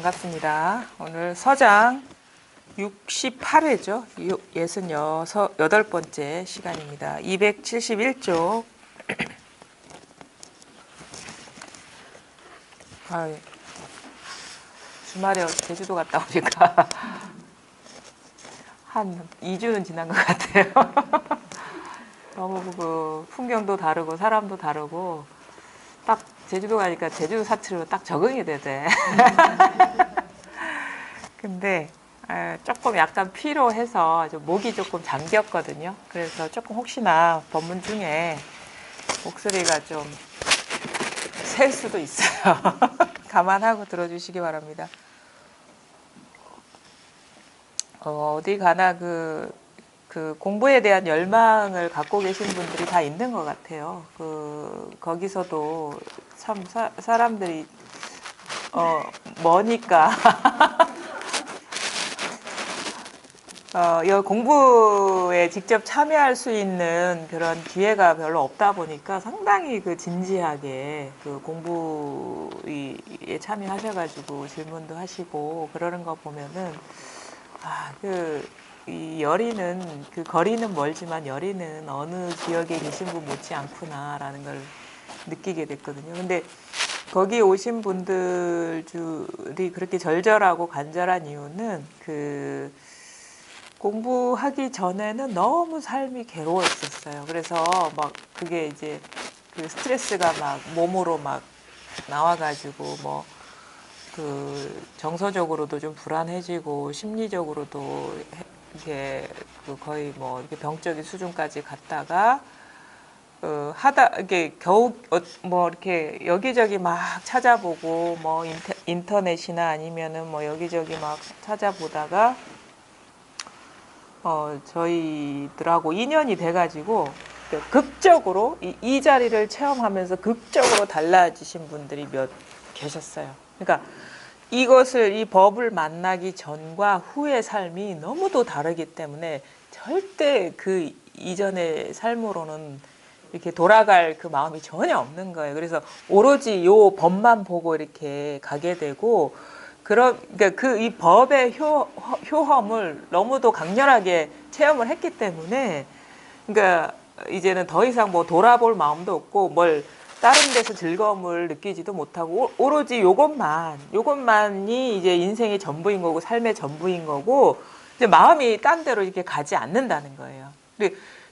반갑습니다. 오늘 서장 68회죠. 68번째 시간입니다. 271쪽. 주말에 제주도 갔다 오니까 한 2주는 지난 것 같아요. 너무 그 풍경도 다르고 사람도 다르고 딱 제주도 가니까 제주도 사투리로 딱 적응이 되대. 근데 조금 약간 피로해서 목이 조금 잠겼거든요. 그래서 조금 혹시나 법문 중에 목소리가 좀 셀 수도 있어요. 감안하고 들어주시기 바랍니다. 어디 가나 그 공부에 대한 열망을 갖고 계신 분들이 다 있는 것 같아요. 거기서도 참 사람들이 머니까 공부에 직접 참여할 수 있는 그런 기회가 별로 없다 보니까 상당히 진지하게 공부에 참여하셔가지고 질문도 하시고 그러는 거 보면은 이 열의는 거리는 멀지만 열의는 어느 지역에 계신 분 못지 않구나라는 걸 느끼게 됐거든요. 근데 거기 오신 분들이 그렇게 절절하고 간절한 이유는 공부하기 전에는 너무 삶이 괴로웠었어요. 그래서 막 그게 이제 스트레스가 막 몸으로 막 나와가지고 정서적으로도 좀 불안해지고 심리적으로도 이게 거의 이렇게 병적인 수준까지 갔다가 이게 겨우 이렇게 여기저기 막 찾아보고 인터넷이나 아니면은 여기저기 막 찾아보다가 저희들하고 인연이 돼가지고 극적으로 이 자리를 체험하면서 극적으로 달라지신 분들이 몇 계셨어요. 그러니까 이 법을 만나기 전과 후의 삶이 너무도 다르기 때문에 절대 이전의 삶으로는 이렇게 돌아갈 마음이 전혀 없는 거예요. 그래서 오로지 요 법만 보고 이렇게 가게 되고, 그러니까 이 법의 효험을 너무도 강렬하게 체험을 했기 때문에, 그러니까 이제는 더 이상 돌아볼 마음도 없고 다른 데서 즐거움을 느끼지도 못하고 오로지 요것만이 이제 인생의 전부인 거고 삶의 전부인 거고 이제 마음이 딴 데로 이렇게 가지 않는다는 거예요.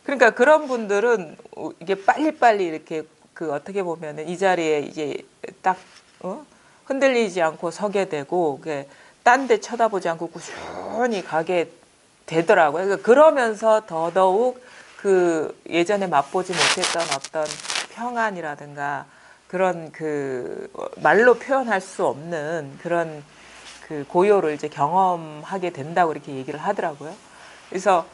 그러니까 그런 분들은 이게 빨리빨리 이렇게 어떻게 보면은 이 자리에 이제 딱 흔들리지 않고 서게 되고 딴 데 쳐다보지 않고 꾸준히 가게 되더라고요. 그러니까 그러면서 더더욱 예전에 맛보지 못했던 어떤 평안이라든가 그런 말로 표현할 수 없는 그런 고요를 이제 경험하게 된다고 이렇게 얘기를 하더라고요. 그래서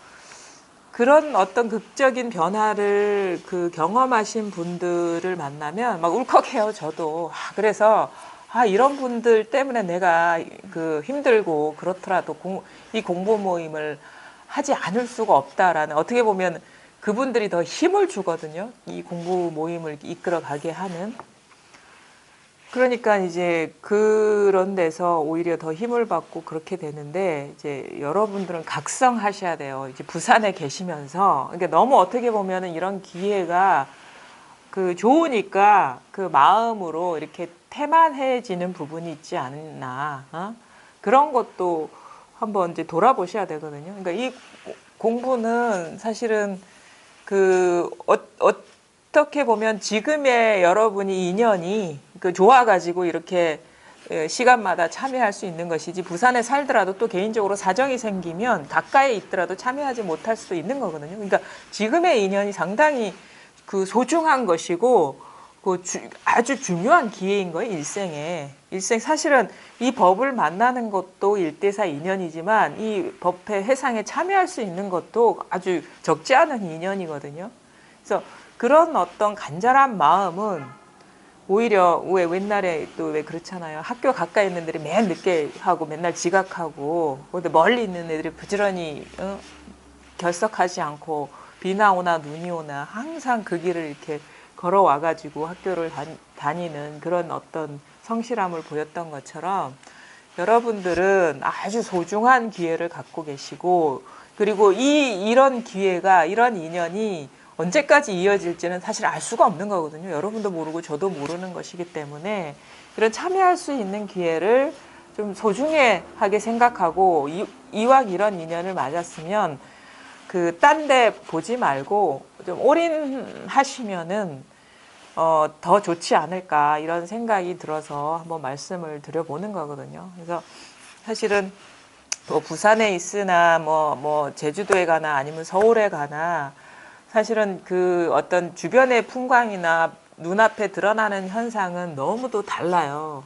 그런 어떤 극적인 변화를 경험하신 분들을 만나면 막 울컥해요, 저도. 그래서 이런 분들 때문에 내가 힘들고 그렇더라도 이 공부 모임을 하지 않을 수가 없다라는, 어떻게 보면 그분들이 더 힘을 주거든요. 이 공부 모임을 이끌어 가게 하는. 그러니까 이제 그런 데서 오히려 더 힘을 받고 그렇게 되는데, 이제 여러분들은 각성하셔야 돼요. 이제 부산에 계시면서. 그러니까 너무 어떻게 보면은 이런 기회가 좋으니까 마음으로 이렇게 태만해지는 부분이 있지 않나. 그런 것도 한번 이제 돌아보셔야 되거든요. 그러니까 이 공부는 사실은 어떻게 보면 지금의 여러분이 인연이 좋아가지고 이렇게 시간마다 참여할 수 있는 것이지, 부산에 살더라도 또 개인적으로 사정이 생기면 가까이에 있더라도 참여하지 못할 수도 있는 거거든요. 그러니까 지금의 인연이 상당히 소중한 것이고 아주 중요한 기회인 거예요, 일생에. 사실은 이 법을 만나는 것도 일대사 인연이지만 이 법회 회상에 참여할 수 있는 것도 아주 적지 않은 인연이거든요. 그래서 그런 어떤 간절한 마음은 오히려 왜 옛날에 또 왜 그렇잖아요. 학교 가까이 있는 애들이 맨 늦게 하고 맨날 지각하고, 근데 멀리 있는 애들이 부지런히 결석하지 않고 비나 오나 눈이 오나 항상 그 길을 이렇게 걸어와가지고 학교를 다니는 그런 어떤 성실함을 보였던 것처럼, 여러분들은 아주 소중한 기회를 갖고 계시고, 그리고 이런 기회가, 이런 인연이 언제까지 이어질지는 사실 알 수가 없는 거거든요. 여러분도 모르고 저도 모르는 것이기 때문에 이런 참여할 수 있는 기회를 좀 소중하게 생각하고, 이왕 이런 인연을 맞았으면 그 딴 데 보지 말고 좀 올인하시면은 더 좋지 않을까 이런 생각이 들어서 한번 말씀을 드려보는 거거든요. 그래서 사실은 뭐 부산에 있으나 뭐 제주도에 가나 아니면 서울에 가나 사실은 그 어떤 주변의 풍광이나 눈앞에 드러나는 현상은 너무도 달라요.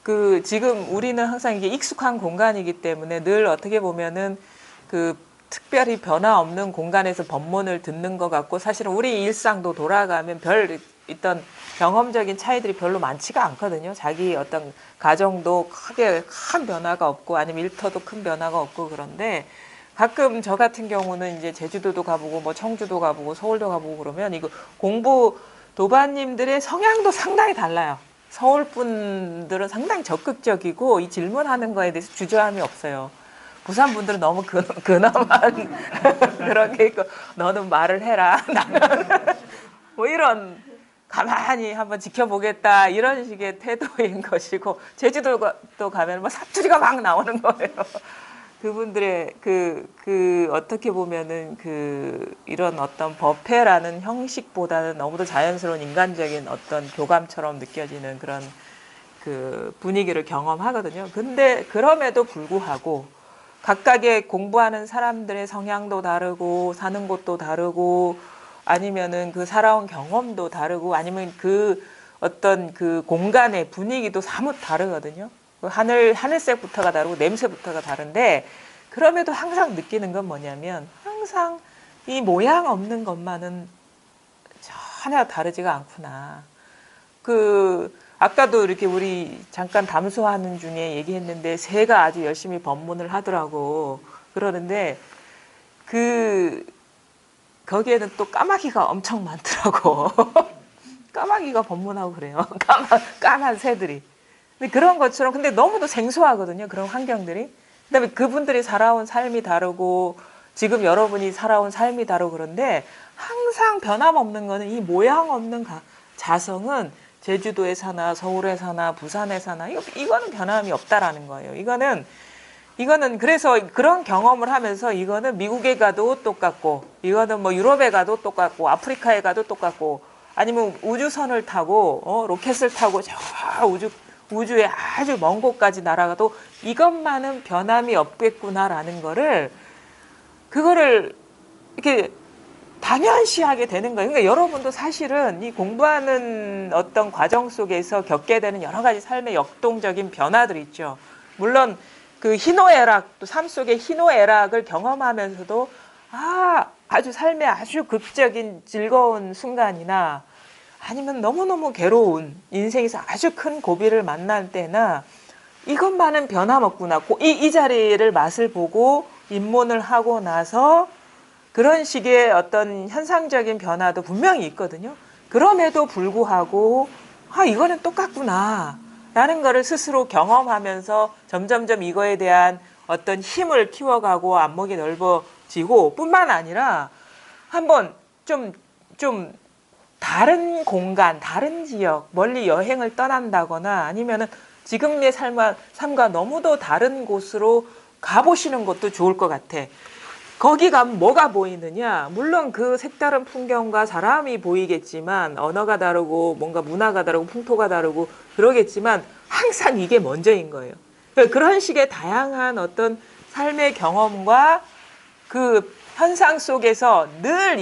그 지금 우리는 항상 이게 익숙한 공간이기 때문에 늘 어떻게 보면은 그 특별히 변화 없는 공간에서 법문을 듣는 것 같고, 사실은 우리 일상도 돌아가면 있던 경험적인 차이들이 별로 많지가 않거든요. 자기 어떤 가정도 크게 큰 변화가 없고 아니면 일터도 큰 변화가 없고, 그런데 가끔 저 같은 경우는 이제 제주도도 가보고 뭐 청주도 가보고 서울도 가보고 그러면 이거 공부 도반님들의 성향도 상당히 달라요. 서울 분들은 상당히 적극적이고 이 질문하는 거에 대해서 주저함이 없어요. 부산 분들은 너무 근엄한 그런 게 있고, 너는 말을 해라. 나는 뭐 이런 가만히 한번 지켜보겠다 이런 식의 태도인 것이고, 제주도도 가면 뭐 사투리가 막 나오는 거예요. 그분들의 어떻게 보면은 이런 어떤 법회라는 형식보다는 너무도 자연스러운 인간적인 어떤 교감처럼 느껴지는 그런 그 분위기를 경험하거든요. 근데 그럼에도 불구하고 각각의 공부하는 사람들의 성향도 다르고 사는 곳도 다르고 아니면은 그 살아온 경험도 다르고 아니면 그 어떤 그 공간의 분위기도 사뭇 다르거든요. 하늘색부터가 다르고 냄새부터가 다른데, 그럼에도 항상 느끼는 건 뭐냐면 항상 이 모양 없는 것만은 전혀 다르지가 않구나. 아까도 이렇게 우리 잠깐 담소하는 중에 얘기했는데 새가 아주 열심히 법문을 하더라고. 그러는데 거기에는 또 까마귀가 엄청 많더라고. 까마귀가 법문하고 그래요. 까만 새들이. 근데 그런 것처럼, 근데 너무도 생소하거든요. 그런 환경들이. 그다음에 그분들이 살아온 삶이 다르고 지금 여러분이 살아온 삶이 다르고, 그런데 항상 변함없는 거는 이 모양 없는 자성은 제주도에 사나 서울에 사나 부산에 사나 이거는 변함이 없다라는 거예요. 이거는 그래서 그런 경험을 하면서 이거는 미국에 가도 똑같고, 이거는 뭐 유럽에 가도 똑같고, 아프리카에 가도 똑같고, 아니면 우주선을 타고 로켓을 타고 저 우주에 아주 먼 곳까지 날아가도 이것만은 변함이 없겠구나라는 그거를 이렇게 당연시하게 되는 거예요. 그러니까 여러분도 사실은 이 공부하는 어떤 과정 속에서 겪게 되는 여러 가지 삶의 역동적인 변화들 있죠. 물론 그 희노애락, 또 삶 속의 희노애락을 경험하면서도 아주 삶의 아주 극적인 즐거운 순간이나 아니면 너무너무 괴로운 인생에서 아주 큰 고비를 만날 때나 이것만은 변함없구나. 이 자리를 맛을 보고 입문을 하고 나서 그런 식의 어떤 현상적인 변화도 분명히 있거든요. 그럼에도 불구하고 이거는 똑같구나 라는 거를 스스로 경험하면서 점점점 이거에 대한 어떤 힘을 키워가고 안목이 넓어지고, 뿐만 아니라 한번 좀 다른 공간, 다른 지역, 멀리 여행을 떠난다거나 아니면은 지금의 삶과 너무도 다른 곳으로 가보시는 것도 좋을 것 같아. 거기 가면 뭐가 보이느냐? 물론 그 색다른 풍경과 사람이 보이겠지만, 언어가 다르고 뭔가 문화가 다르고 풍토가 다르고 그러겠지만 항상 이게 먼저인 거예요. 그런 식의 다양한 어떤 삶의 경험과 그 현상 속에서 늘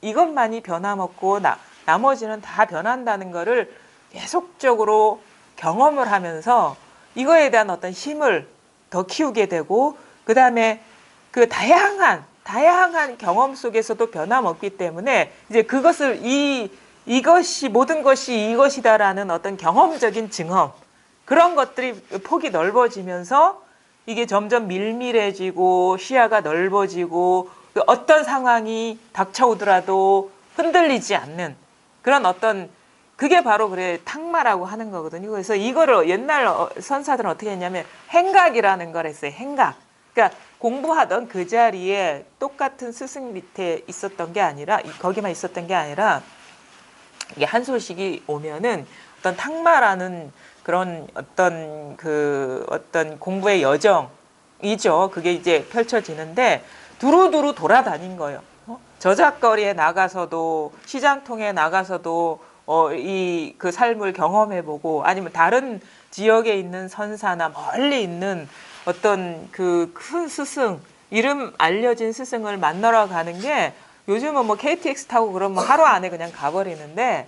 이것만이 변함없고 나머지는 다 변한다는 거를 계속적으로 경험을 하면서 이거에 대한 어떤 힘을 더 키우게 되고, 그 다음에 그 다양한 경험 속에서도 변함없기 때문에 이제 그것을 이것이 모든 것이 이것이다라는 어떤 경험적인 증험, 그런 것들이 폭이 넓어지면서 이게 점점 밀밀해지고 시야가 넓어지고 어떤 상황이 닥쳐오더라도 흔들리지 않는 그런 어떤 그게 바로 그래 탁마라고 하는 거거든요. 그래서 이거를 옛날 선사들은 어떻게 했냐면 행각이라는 걸 했어요. 행각. 그러니까 공부하던 그 자리에 똑같은 스승 밑에 있었던 게 아니라 거기만 있었던 게 아니라 이게 한 소식이 오면은 어떤 탁마라는 그런 어떤 공부의 여정이죠. 그게 이제 펼쳐지는데 두루두루 돌아다닌 거예요. 저작거리에 나가서도 시장통에 나가서도 이 그 삶을 경험해보고 아니면 다른 지역에 있는 선사나 멀리 있는 어떤 그 큰 스승 이름 알려진 스승을 만나러 가는 게 요즘은 뭐 KTX 타고 그러면 하루 안에 그냥 가버리는데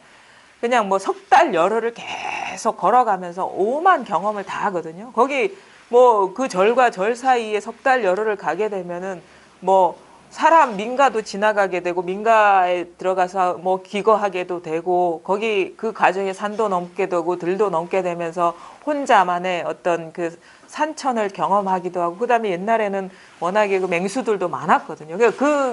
그냥 뭐 석 달 열흘을 계속 걸어가면서 오만 경험을 다 하거든요. 거기 뭐 그 절과 절 사이에 석 달 열흘을 가게 되면은 뭐 사람 민가도 지나가게 되고 민가에 들어가서 뭐 기거하게도 되고 거기 그 과정에 산도 넘게 되고 들도 넘게 되면서 혼자만의 어떤 그 산천을 경험하기도 하고 그다음에 옛날에는 워낙에 그 맹수들도 많았거든요.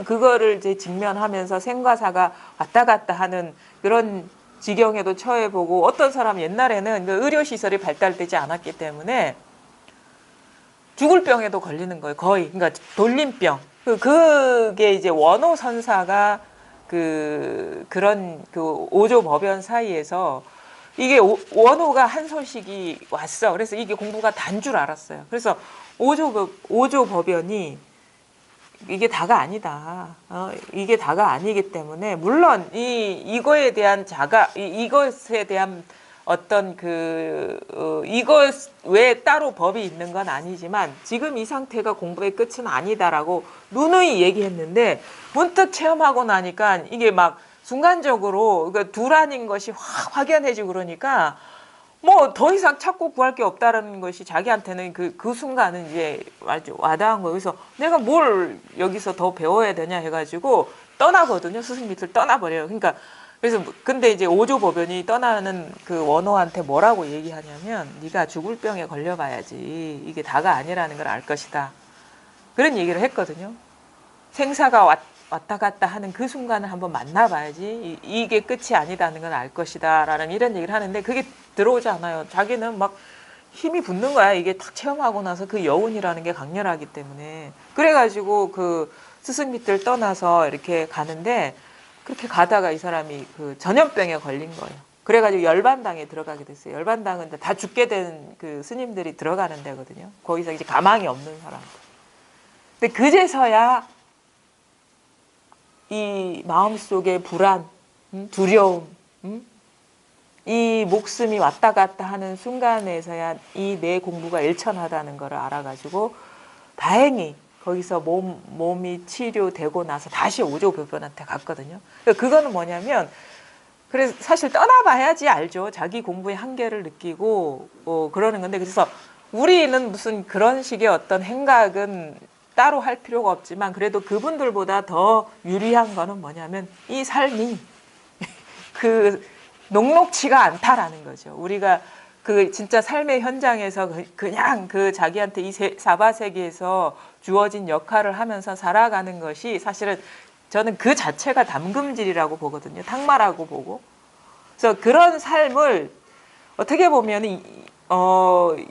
그거를 이제 직면하면서 생과 사가 왔다 갔다 하는 그런 지경에도 처해보고 어떤 사람 옛날에는 그 의료시설이 발달되지 않았기 때문에 죽을 병에도 걸리는 거예요. 거의. 그러니까 돌림병. 그게 이제 원호 선사가 그런 그 오조법연 사이에서 이게 원호가 한 소식이 왔어. 그래서 이게 공부가 단 줄 알았어요. 그래서 오조법연이 이게 다가 아니다. 이게 다가 아니기 때문에 물론 이거에 대한 이것에 대한 어떤 이것 외에 따로 법이 있는 건 아니지만 지금 이 상태가 공부의 끝은 아니다라고 누누이 얘기했는데 문득 체험하고 나니까 이게 막 순간적으로 그러니까 둘아닌 것이 확 확연해지고 그러니까 뭐 더 이상 찾고 구할 게 없다라는 것이 자기한테는 그 순간은 이제 아주 와닿은 거예요. 그래서 내가 뭘 여기서 더 배워야 되냐 해가지고 떠나거든요. 스승 밑을 떠나버려요. 그러니까 그래서 근데 이제 오조법연이 떠나는 그 원호한테 뭐라고 얘기하냐면 네가 죽을 병에 걸려봐야지 이게 다가 아니라는 걸 알 것이다. 그런 얘기를 했거든요. 생사가 왔다 갔다 하는 그 순간을 한번 만나봐야지 이게 끝이 아니다는 걸 알 것이다 라는 이런 얘기를 하는데 그게 들어오지 않아요. 자기는 막 힘이 붙는 거야. 이게 탁 체험하고 나서 그 여운이라는 게 강렬하기 때문에 그래가지고 그 스승 밑을 떠나서 이렇게 가는데 그렇게 가다가 이 사람이 그 전염병에 걸린 거예요. 그래가지고 열반당에 들어가게 됐어요. 열반당은 다 죽게 된 그 스님들이 들어가는 데거든요. 거기서 이제 가망이 없는 사람들. 근데 그제서야 이 마음속의 불안, 두려움, 이 목숨이 왔다 갔다 하는 순간에서야 이 내 공부가 일천하다는 걸 알아가지고 다행히 거기서 몸이 치료되고 나서 다시 오조법연한테 갔거든요. 그거는 뭐냐면 그래서 사실 떠나봐야지 알죠. 자기 공부의 한계를 느끼고 그러는 건데 그래서 우리는 무슨 그런 식의 어떤 행각은 따로 할 필요가 없지만 그래도 그분들보다 더 유리한 거는 뭐냐면 이 삶이 그 녹록치가 않다라는 거죠. 우리가 그 진짜 삶의 현장에서 그냥 그 자기한테 이 사바세계에서 주어진 역할을 하면서 살아가는 것이 사실은 저는 그 자체가 담금질이라고 보거든요. 탁마라고 보고. 그래서 그런 삶을 어떻게 보면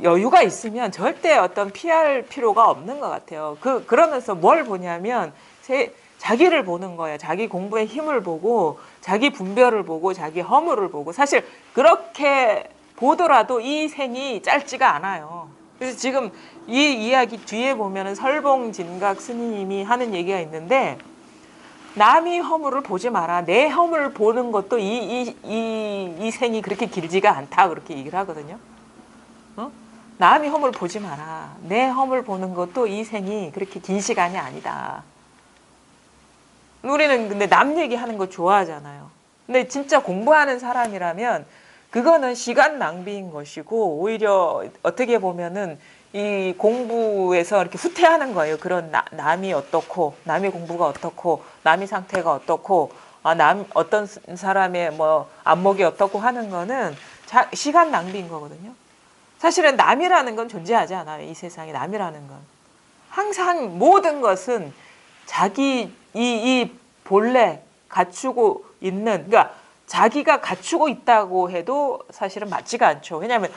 여유가 있으면 절대 어떤 피할 필요가 없는 것 같아요. 그러면서 뭘 보냐면 자기를 보는 거예요. 자기 공부의 힘을 보고 자기 분별을 보고 자기 허물을 보고 사실 그렇게 보더라도 이 생이 짧지가 않아요. 그래서 지금 이 이야기 뒤에 보면은 설봉진각 스님이 하는 얘기가 있는데 남이 허물을 보지 마라. 내 허물을 보는 것도 이 생이 그렇게 길지가 않다. 그렇게 얘기를 하거든요. 남이 허물 보지 마라. 내 허물 보는 것도 이 생이 그렇게 긴 시간이 아니다. 우리는 근데 남 얘기하는 거 좋아하잖아요. 근데 진짜 공부하는 사람이라면 그거는 시간 낭비인 것이고 오히려 어떻게 보면은 이 공부에서 이렇게 후퇴하는 거예요. 그런 남이 어떻고 남의 공부가 어떻고 남의 상태가 어떻고 어떤 사람의 뭐 안목이 어떻고 하는 거는 시간 낭비인 거거든요. 사실은 남이라는 건 존재하지 않아요. 이 세상에 남이라는 건. 항상 모든 것은 자기 이 본래 갖추고 있는 그러니까 자기가 갖추고 있다고 해도 사실은 맞지가 않죠. 왜냐하면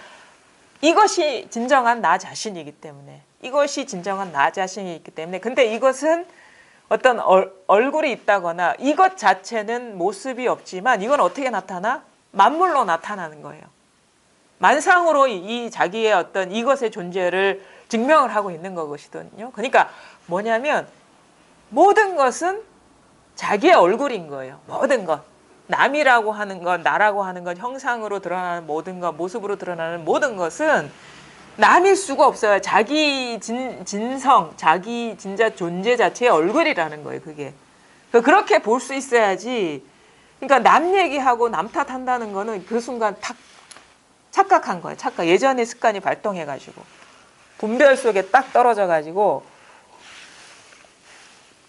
이것이 진정한 나 자신이기 때문에, 이것이 진정한 나 자신이 있기 때문에. 근데 이것은 어떤 얼굴이 있다거나 이것 자체는 모습이 없지만 이건 어떻게 나타나? 만물로 나타나는 거예요. 만상으로 이 자기의 어떤 이것의 존재를 증명을 하고 있는 것이거든요. 그러니까 뭐냐면 모든 것은 자기의 얼굴인 거예요. 모든 것. 남이라고 하는 것, 나라고 하는 것, 형상으로 드러나는 모든 것, 모습으로 드러나는 모든 것은 남일 수가 없어요. 자기 진성, 자기 진짜 존재 자체의 얼굴이라는 거예요. 그게. 그렇게 볼 수 있어야지. 그러니까 남 얘기하고 남 탓한다는 거는 그 순간 탁 착각한 거예요. 착각. 예전의 습관이 발동해가지고 분별 속에 딱 떨어져가지고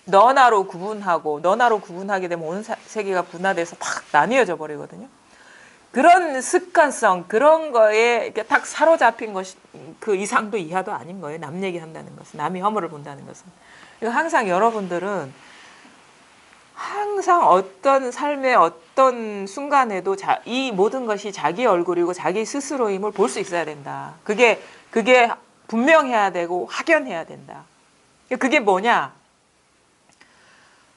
너나로 구분하게 되면 온 세계가 분화돼서 팍 나뉘어져 버리거든요. 그런 습관성, 그런 거에 딱 사로잡힌 것이 그 이상도 이하도 아닌 거예요. 남 얘기한다는 것은, 남이 허물을 본다는 것은. 항상 여러분들은 항상 어떤 삶의 어떤 순간에도 이 모든 것이 자기 얼굴이고 자기 스스로임을 볼 수 있어야 된다. 그게 분명해야 되고 확연해야 된다. 그게 뭐냐?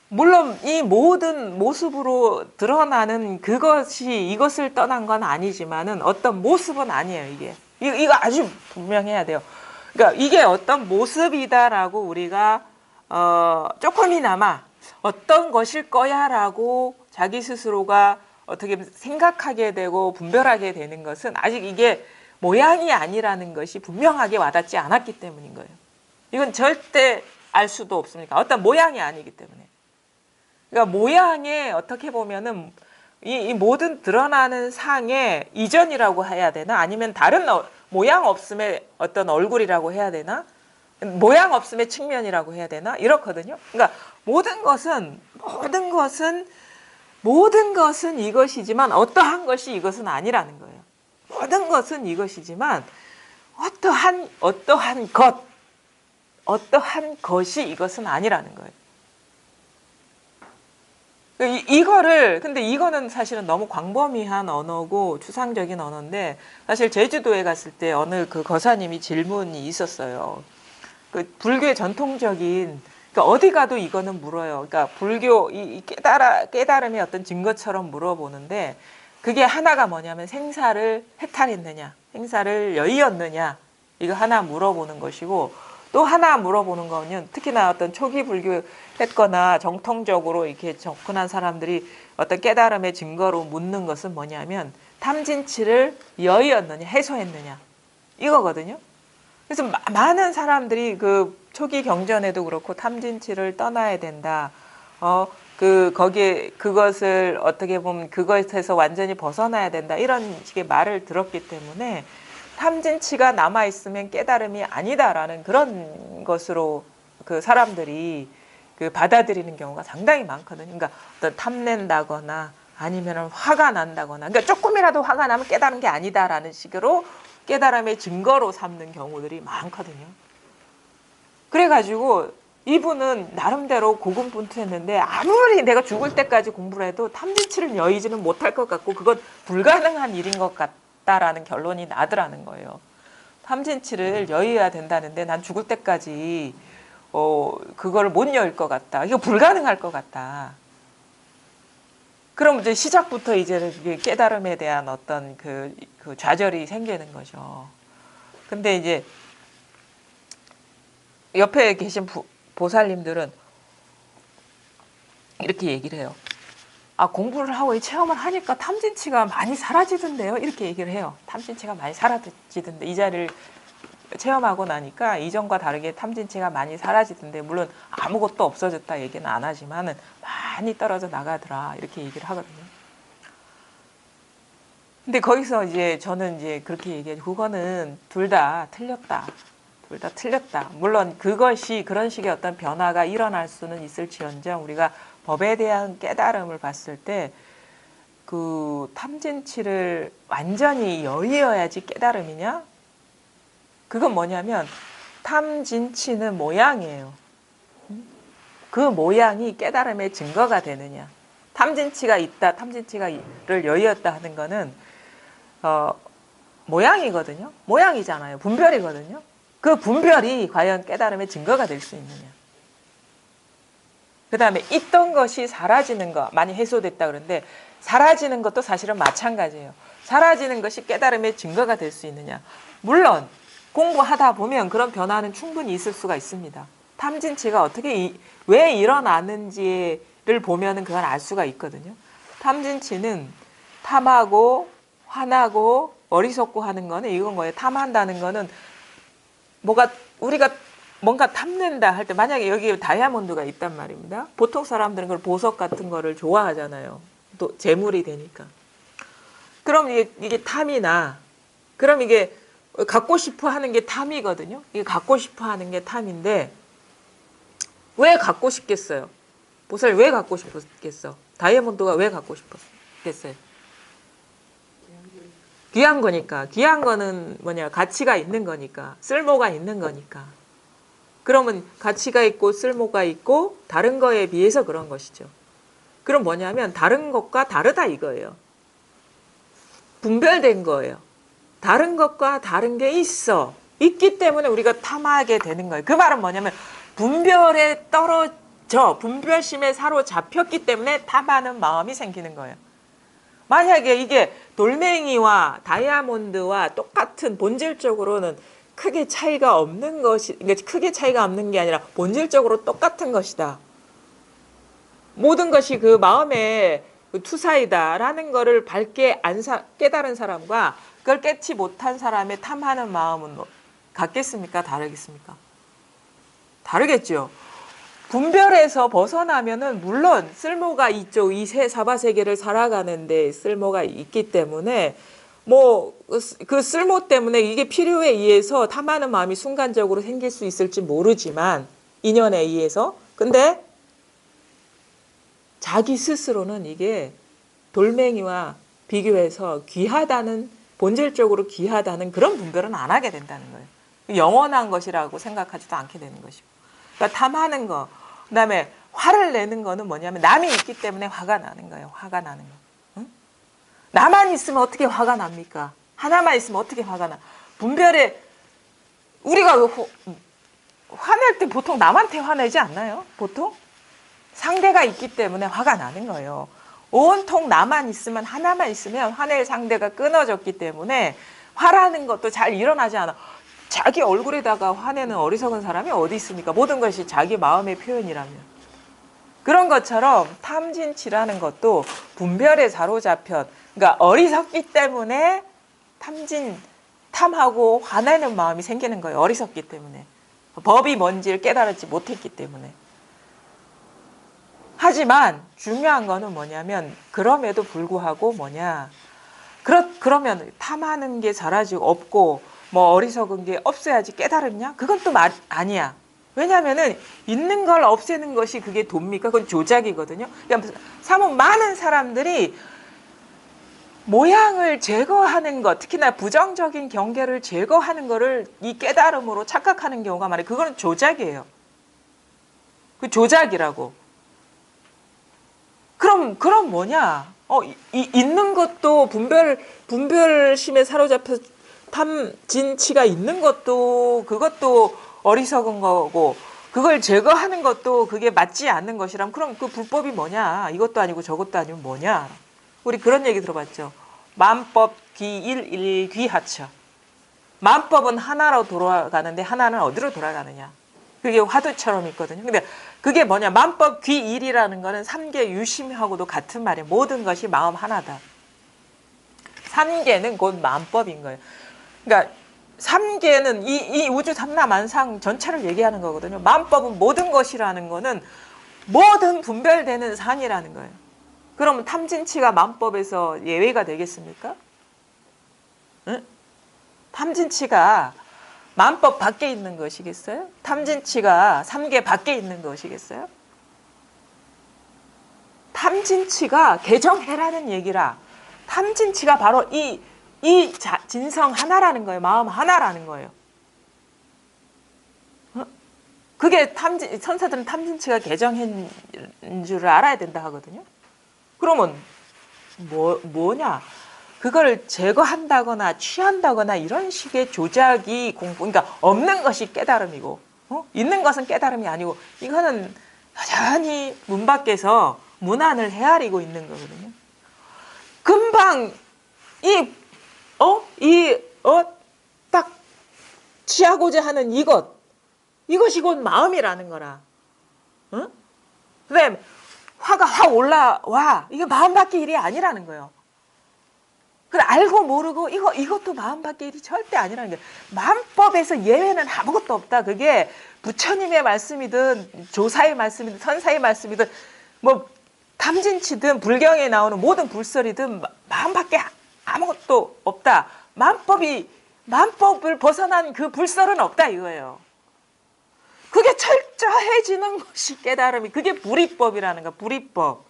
물론 이 모든 모습으로 드러나는 그것이 이것을 떠난 건 아니지만은 어떤 모습은 아니에요. 이거 아주 분명해야 돼요. 그러니까 이게 어떤 모습이다라고 우리가 조금이나마 어떤 것일 거야라고 자기 스스로가 어떻게 생각하게 되고 분별하게 되는 것은 아직 이게 모양이 아니라는 것이 분명하게 와닿지 않았기 때문인 거예요. 이건 절대 알 수도 없으니까 어떤 모양이 아니기 때문에. 그러니까 모양에 어떻게 보면은 이 모든 드러나는 상의 이전이라고 해야 되나? 아니면 다른 모양 없음의 어떤 얼굴이라고 해야 되나? 모양 없음의 측면이라고 해야 되나? 이렇거든요. 그러니까 모든 것은 이것이지만 어떠한 것이 이것은 아니라는 거예요. 모든 것은 이것이지만 어떠한 것이 이것은 아니라는 거예요. 근데 이거는 사실은 너무 광범위한 언어고 추상적인 언어인데, 사실 제주도에 갔을 때 어느 그 거사님이 질문이 있었어요. 그 불교의 전통적인, 그러니까 어디 가도 이거는 물어요. 그러니까 불교, 이 깨달음의 어떤 증거처럼 물어보는데, 그게 하나가 뭐냐면 생사를 해탈했느냐, 생사를 여의었느냐, 이거 하나 물어보는 것이고, 또 하나 물어보는 거는 특히나 어떤 초기 불교했거나 정통적으로 이렇게 접근한 사람들이 어떤 깨달음의 증거로 묻는 것은 뭐냐면 탐진치를 여의었느냐, 해소했느냐, 이거거든요. 그래서 많은 사람들이 그 초기 경전에도 그렇고 탐진치를 떠나야 된다. 그것을 어떻게 보면 그것에서 완전히 벗어나야 된다. 이런 식의 말을 들었기 때문에 탐진치가 남아있으면 깨달음이 아니다라는 그런 것으로 그 사람들이 그 받아들이는 경우가 상당히 많거든요. 그러니까 어떤 탐낸다거나 아니면 화가 난다거나, 그러니까 조금이라도 화가 나면 깨달은 게 아니다라는 식으로 깨달음의 증거로 삼는 경우들이 많거든요. 그래가지고 이분은 나름대로 고군분투했는데 아무리 내가 죽을 때까지 공부를 해도 탐진치를 여의지는 못할 것 같고 그건 불가능한 일인 것 같다라는 결론이 나더라는 거예요. 탐진치를 여의해야 된다는데 난 죽을 때까지 그걸 못 여일 것 같다. 이거 불가능할 것 같다. 그럼 이제 시작부터 이제 깨달음에 대한 어떤 그 좌절이 생기는 거죠. 근데 이제 옆에 계신 보살님들은 이렇게 얘기를 해요. 공부를 하고 이 체험을 하니까 탐진치가 많이 사라지던데요. 이렇게 얘기를 해요. 탐진치가 많이 사라지던데, 이 자리를 체험하고 나니까 이전과 다르게 탐진치가 많이 사라지던데, 물론 아무것도 없어졌다 얘기는 안 하지만은 많이 떨어져 나가더라, 이렇게 얘기를 하거든요. 근데 거기서 이제 저는 이제 그렇게 얘기해요. 그거는 둘 다 틀렸다. 둘 다 틀렸다. 물론 그것이 그런 식의 어떤 변화가 일어날 수는 있을지언정 우리가 법에 대한 깨달음을 봤을 때 그 탐진치를 완전히 여의어야지 깨달음이냐? 그건 뭐냐면 탐진치는 모양이에요. 그 모양이 깨달음의 증거가 되느냐? 탐진치가 있다, 탐진치가를 여의었다 하는 거는 모양이거든요. 모양이잖아요. 분별이거든요. 그 분별이 과연 깨달음의 증거가 될 수 있느냐. 그 다음에 있던 것이 사라지는 거, 많이 해소됐다 그러는데 사라지는 것도 사실은 마찬가지예요. 사라지는 것이 깨달음의 증거가 될 수 있느냐. 물론 공부하다 보면 그런 변화는 충분히 있을 수가 있습니다. 탐진치가 어떻게 왜 일어나는지를 보면은 그걸 알 수가 있거든요. 탐진치는 탐하고 화나고 어리석고 하는 거는 이건 거예요. 탐한다는 거는 우리가 뭔가 탐낸다 할 때 만약에 여기 다이아몬드가 있단 말입니다. 보통 사람들은 그걸 보석 같은 거를 좋아하잖아요. 또 재물이 되니까. 그럼 이게 탐이 나. 그럼 이게 갖고 싶어 하는 게 탐이거든요. 이게 갖고 싶어 하는 게 탐인데 왜 갖고 싶겠어요? 보석을 왜 갖고 싶었겠어? 다이아몬드가 왜 갖고 싶었겠어요? 귀한 거니까. 귀한 거는 뭐냐? 가치가 있는 거니까. 쓸모가 있는 거니까. 그러면 가치가 있고 쓸모가 있고 다른 거에 비해서 그런 것이죠. 그럼 뭐냐면 다른 것과 다르다 이거예요. 분별된 거예요. 다른 것과 다른 게 있어. 있기 때문에 우리가 탐하게 되는 거예요. 그 말은 뭐냐면 분별에 떨어져 분별심에 사로잡혔기 때문에 탐하는 마음이 생기는 거예요. 만약에 이게 돌멩이와 다이아몬드와 똑같은 본질적으로는 크게 차이가 없는 것이, 그러니까 크게 차이가 없는 게 아니라 본질적으로 똑같은 것이다. 모든 것이 그 마음의 투사이다라는 거를 밝게 깨달은 사람과 그걸 깨치 못한 사람의 탐하는 마음은 같겠습니까? 다르겠습니까? 다르겠죠. 분별에서 벗어나면은 물론 쓸모가 있죠. 이 사바세계를 살아가는데 쓸모가 있기 때문에 그 쓸모 때문에 이게 필요에 의해서 탐하는 마음이 순간적으로 생길 수 있을지 모르지만 인연에 의해서 근데 자기 스스로는 이게 돌멩이와 비교해서 귀하다는 본질적으로 귀하다는 그런 분별은 안 하게 된다는 거예요. 영원한 것이라고 생각하지도 않게 되는 것이고. 그러니까 탐하는 거, 그다음에 화를 내는 거는 뭐냐면 남이 있기 때문에 화가 나는 거예요. 화가 나는 거. 응? 나만 있으면 어떻게 화가 납니까? 하나만 있으면 어떻게 화가 나? 분별에 우리가 화낼 때 보통 남한테 화내지 않나요? 보통? 상대가 있기 때문에 화가 나는 거예요. 온통 나만 있으면 하나만 있으면 화낼 상대가 끊어졌기 때문에 화라는 것도 잘 일어나지 않아. 자기 얼굴에다가 화내는 어리석은 사람이 어디 있습니까? 모든 것이 자기 마음의 표현이라면. 그런 것처럼 탐진치라는 것도 분별에 사로잡혀, 그러니까 어리석기 때문에 탐하고 화내는 마음이 생기는 거예요. 어리석기 때문에. 법이 뭔지를 깨달지 못했기 때문에. 하지만 중요한 거는 뭐냐면 그럼에도 불구하고 그러면 탐하는 게 사라지고 없고 어리석은 게 없어야지 깨달았냐? 그건 또 아니야. 왜냐면은 있는 걸 없애는 것이 그게 돕니까? 그건 조작이거든요. 그러니까 많은 사람들이 모양을 제거하는 것, 특히나 부정적인 경계를 제거하는 거를 이 깨달음으로 착각하는 경우가 많아요. 그거는 조작이에요. 그 조작이라고. 그럼 뭐냐? 있는 것도 분별심에 사로잡혀 탐진치가 있는 것도 그것도 어리석은 거고 그걸 제거하는 것도 그게 맞지 않는 것이라면 그럼 그 불법이 뭐냐? 이것도 아니고 저것도 아니면 뭐냐? 우리 그런 얘기 들어봤죠. 만법 귀일 일귀하처. 만법은 하나로 돌아가는데 하나는 어디로 돌아가느냐? 그게 화두처럼 있거든요. 근데 그게 뭐냐? 만법 귀일이라는 거는 삼계 유심하고도 같은 말이에요. 모든 것이 마음 하나다. 삼계는 곧 만법인 거예요. 그러니까 삼계는 이 우주 삼라만상 전체를 얘기하는 거거든요. 만법은 모든 것이라는 거는 모든 분별되는 상이라는 거예요. 그러면 탐진치가 만법에서 예외가 되겠습니까? 응? 탐진치가 만법 밖에 있는 것이겠어요? 탐진치가 삼계 밖에 있는 것이겠어요? 탐진치가 개정해라는 얘기라. 탐진치가 바로 이 진성 하나라는 거예요. 마음 하나라는 거예요. 그게 선사들은 탐진치가 개정인 줄을 알아야 된다 하거든요. 그러면 뭐냐? 그걸 제거한다거나 취한다거나 이런 식의 조작이 공부, 그러니까 없는 것이 깨달음이고, 있는 것은 깨달음이 아니고, 이거는 여전히 문 밖에서 문안을 헤아리고 있는 거거든요. 금방 딱 취하고자 하는 이것이 곧 마음이라는 거라. 응? 그다음에 화가 확 올라와. 이게 마음 밖의 일이 아니라는 거예요. 그래 알고 모르고 이것도 마음 밖의 일이 절대 아니라는 거예요. 마음법에서 예외는 아무것도 없다. 그게 부처님의 말씀이든 조사의 말씀이든 선사의 말씀이든 뭐 탐진치든 불경에 나오는 모든 불설이든 마음 밖에 아무것도 없다. 마음법을 벗어난 그 불설은 없다 이거예요. 그게 철저해지는 것이 깨달음이, 그게 불이법이라는 거야. 불이법.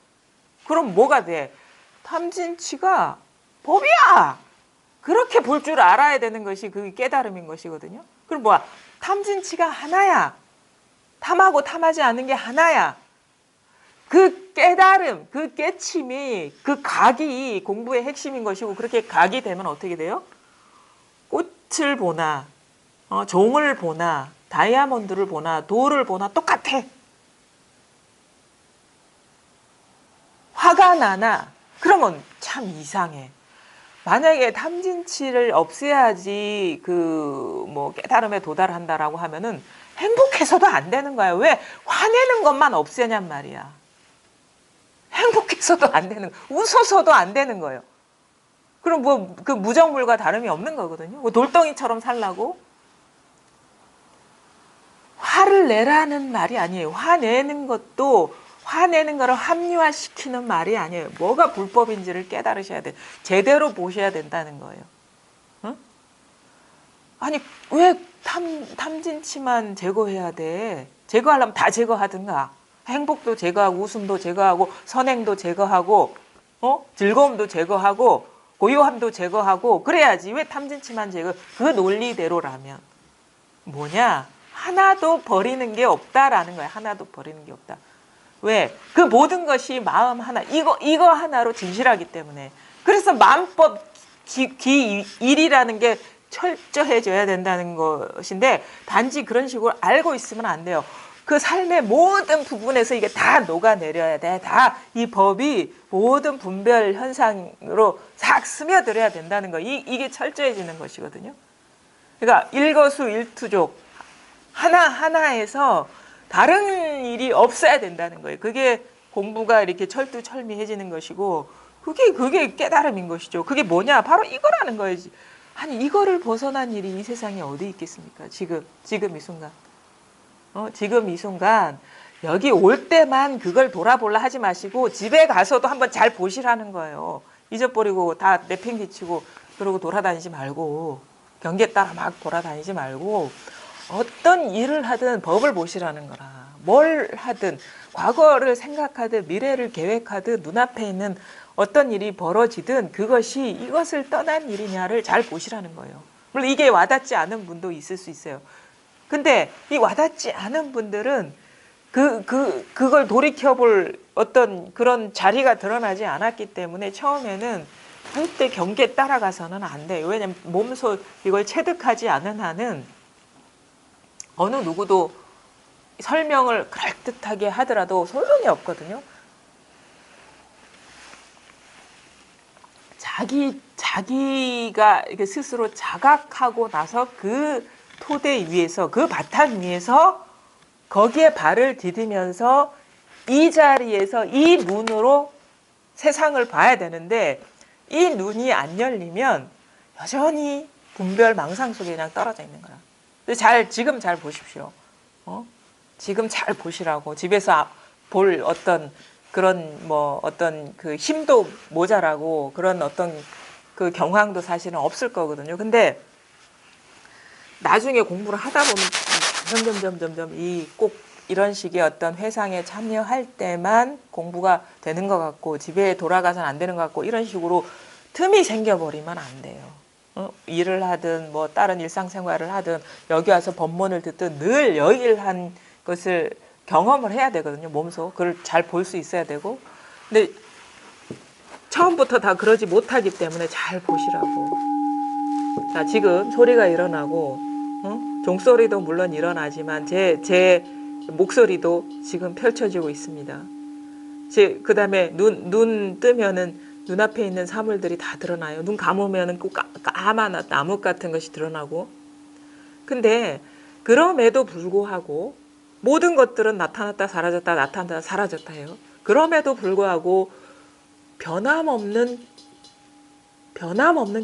그럼 뭐가 돼? 탐진치가 법이야. 그렇게 볼 줄 알아야 되는 것이 그게 깨달음인 것이거든요. 그럼 뭐야? 탐진치가 하나야. 탐하고 탐하지 않는 게 하나야. 그 깨달음, 그 깨침이, 그 각이 공부의 핵심인 것이고, 그렇게 각이 되면 어떻게 돼요? 꽃을 보나, 종을 보나, 다이아몬드를 보나, 돌을 보나 똑같아. 화가 나나? 그러면 참 이상해. 만약에 탐진치를 없애야지 깨달음에 도달한다라고 하면은 행복해서도 안 되는 거야. 왜? 화내는 것만 없애냔 말이야. 행복해서도 안 되는, 웃어서도 안 되는 거예요. 그럼 그 무정물과 다름이 없는 거거든요. 돌덩이처럼 살라고? 화를 내라는 말이 아니에요. 화내는 거를 합리화시키는 말이 아니에요. 뭐가 불법인지를 깨달으셔야 돼. 제대로 보셔야 된다는 거예요. 응? 아니 왜 탐진치만 제거해야 돼? 제거하려면 다 제거하든가. 행복도 제거하고 웃음도 제거하고 선행도 제거하고 즐거움도 제거하고 고요함도 제거하고 그래야지. 왜 탐진치만 제거? 그 논리대로라면 뭐냐? 하나도 버리는 게 없다라는 거야. 하나도 버리는 게 없다. 왜? 그 모든 것이 마음 하나, 이거 하나로 진실하기 때문에. 그래서 마음법 기일이라는 게 철저해져야 된다는 것인데, 단지 그런 식으로 알고 있으면 안 돼요. 그 삶의 모든 부분에서 이게 다 녹아내려야 돼. 다 이 법이 모든 분별 현상으로 싹 스며들어야 된다는 거. 이게 철저해지는 것이거든요. 그러니까 일거수일투족 하나하나에서 다른 일이 없어야 된다는 거예요. 그게 공부가 이렇게 철두철미해지는 것이고, 그게 깨달음인 것이죠. 그게 뭐냐? 바로 이거라는 거예요. 아니 이거를 벗어난 일이 이 세상에 어디 있겠습니까? 지금 이 순간. 지금 이 순간 여기 올 때만 그걸 돌아보려 하지 마시고 집에 가서도 한번 잘 보시라는 거예요. 잊어버리고 다 내팽개치고 그러고 돌아다니지 말고, 경계 따라 막 돌아다니지 말고 어떤 일을 하든 법을 보시라는 거라. 뭘 하든 과거를 생각하든 미래를 계획하든 눈앞에 있는 어떤 일이 벌어지든 그것이 이것을 떠난 일이냐를 잘 보시라는 거예요. 물론 이게 와닿지 않은 분도 있을 수 있어요. 근데 이 와닿지 않은 분들은 그걸 돌이켜볼 어떤 그런 자리가 드러나지 않았기 때문에 처음에는 절대 경계에 따라가서는 안 돼요. 왜냐면 몸소 이걸 체득하지 않은 한은 어느 누구도 설명을 그럴듯하게 하더라도 소용이 없거든요. 자기가 이렇게 스스로 자각하고 나서 그 토대 위에서, 그 바탕 위에서 거기에 발을 디디면서 이 자리에서 이 눈으로 세상을 봐야 되는데, 이 눈이 안 열리면 여전히 분별 망상 속에 그냥 떨어져 있는 거야. 지금 잘 보십시오. 지금 잘 보시라고. 집에서 볼 어떤 그런 어떤 그 힘도 모자라고 그런 어떤 그 경황도 사실은 없을 거거든요. 근데 나중에 공부를 하다 보면 점점 꼭 이런 식의 어떤 회상에 참여할 때만 공부가 되는 것 같고 집에 돌아가서는 안 되는 것 같고 이런 식으로 틈이 생겨버리면 안 돼요. 일을 하든 다른 일상생활을 하든 여기 와서 법문을 듣든 늘 여일한 것을 경험을 해야 되거든요. 몸소 그걸 잘 볼 수 있어야 되고. 근데 처음부터 다 그러지 못하기 때문에 잘 보시라고. 자, 지금 소리가 일어나고, 종소리도 물론 일어나지만 제 목소리도 지금 펼쳐지고 있습니다. 그 다음에 눈 뜨면은 눈앞에 있는 사물들이 다 드러나요. 눈 감으면은 꼭 까만 나무 같은 것이 드러나고. 근데 그럼에도 불구하고 모든 것들은 나타났다 사라졌다 나타났다 사라졌다 해요. 그럼에도 불구하고 변함없는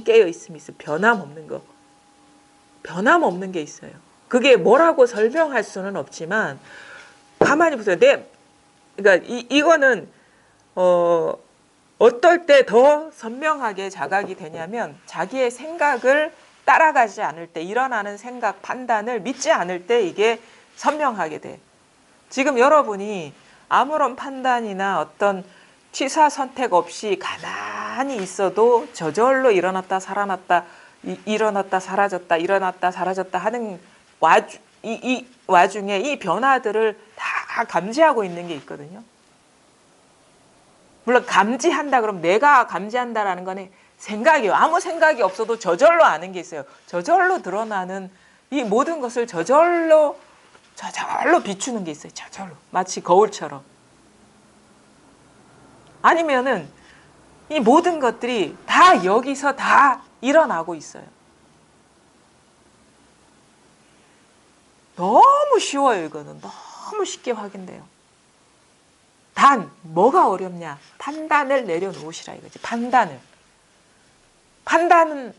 깨어 있음이 있어요. 변함없는 거. 변함없는 게 있어요. 그게 뭐라고 설명할 수는 없지만 가만히 보세요. 그러니까 이거는 어떨 때 더 선명하게 자각이 되냐면 자기의 생각을 따라가지 않을 때 일어나는 생각 판단을 믿지 않을 때 이게 선명하게 돼. 지금 여러분이 아무런 판단이나 어떤 취사 선택 없이 가만히 있어도 저절로 일어났다 살아났다 일어났다 사라졌다 일어났다 사라졌다 하는 이 와중에 이 변화들을 다 감지하고 있는 게 있거든요. 물론 감지한다 그러면 내가 감지한다라는 거는 생각이에요. 아무 생각이 없어도 저절로 아는 게 있어요. 저절로 드러나는 이 모든 것을 저절로 비추는 게 있어요. 저절로. 마치 거울처럼. 아니면은 이 모든 것들이 다 여기서 다 일어나고 있어요. 너무 쉬워요. 이거는 너무 쉽게 확인돼요. 단 뭐가 어렵냐? 판단을 내려놓으시라 이거지. 판단은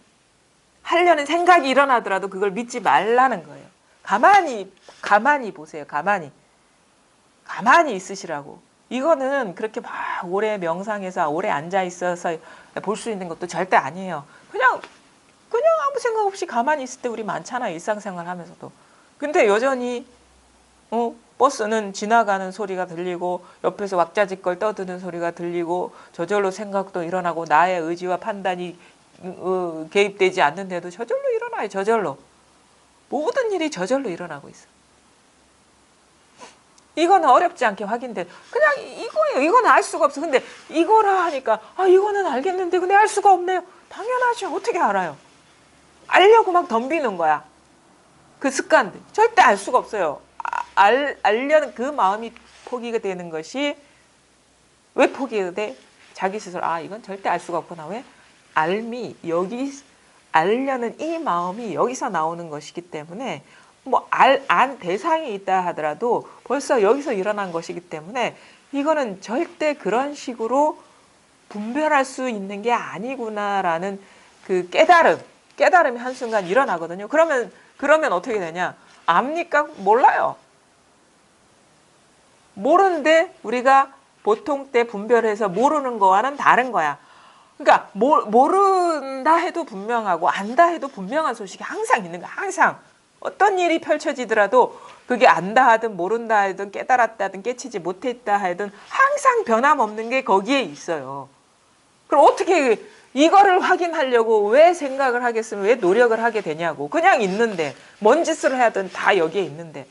하려는 생각이 일어나더라도 그걸 믿지 말라는 거예요. 가만히 보세요. 가만히 있으시라고. 이거는 그렇게 막 오래 명상해서 오래 앉아 있어서 볼 수 있는 것도 절대 아니에요. 그냥 아무 생각 없이 가만히 있을 때 우리 많잖아요. 일상생활 하면서도. 근데 여전히 버스는 지나가는 소리가 들리고 옆에서 왁자지껄 떠드는 소리가 들리고 저절로 생각도 일어나고 나의 의지와 판단이 개입되지 않는데도 저절로 일어나요. 저절로. 모든 일이 저절로 일어나고 있어. 이거는 어렵지 않게 확인돼. 그냥 이거예요. 이거는 알 수가 없어. 근데 이거라 하니까 이거는 알겠는데 근데 알 수가 없네요. 당연하죠. 어떻게 알아요? 알려고 막 덤비는 거야. 그 습관들. 절대 알 수가 없어요. 알려는 그 마음이 포기가 되는 것이 왜 포기가 돼? 자기 스스로 이건 절대 알 수가 없구나. 왜? 알려는 이 마음이 여기서 나오는 것이기 때문에 안 대상이 있다 하더라도 벌써 여기서 일어난 것이기 때문에 이거는 절대 그런 식으로 분별할 수 있는 게 아니구나라는 그 깨달음이 한순간 일어나거든요. 그러면 어떻게 되냐? 압니까? 몰라요. 모르는데 우리가 보통 때 분별해서 모르는 거와는 다른 거야. 그러니까 모른다 해도 분명하고 안다 해도 분명한 소식이 항상 있는 거야. 항상. 어떤 일이 펼쳐지더라도 그게 안다 하든 모른다 하든 깨달았다 하든 깨치지 못했다 하든 항상 변함없는 게 거기에 있어요. 그럼 어떻게 이거를 확인하려고 왜 생각을 하겠으면 왜 노력을 하게 되냐고. 그냥 있는데 뭔 짓을 해야든 다 여기에 있는데.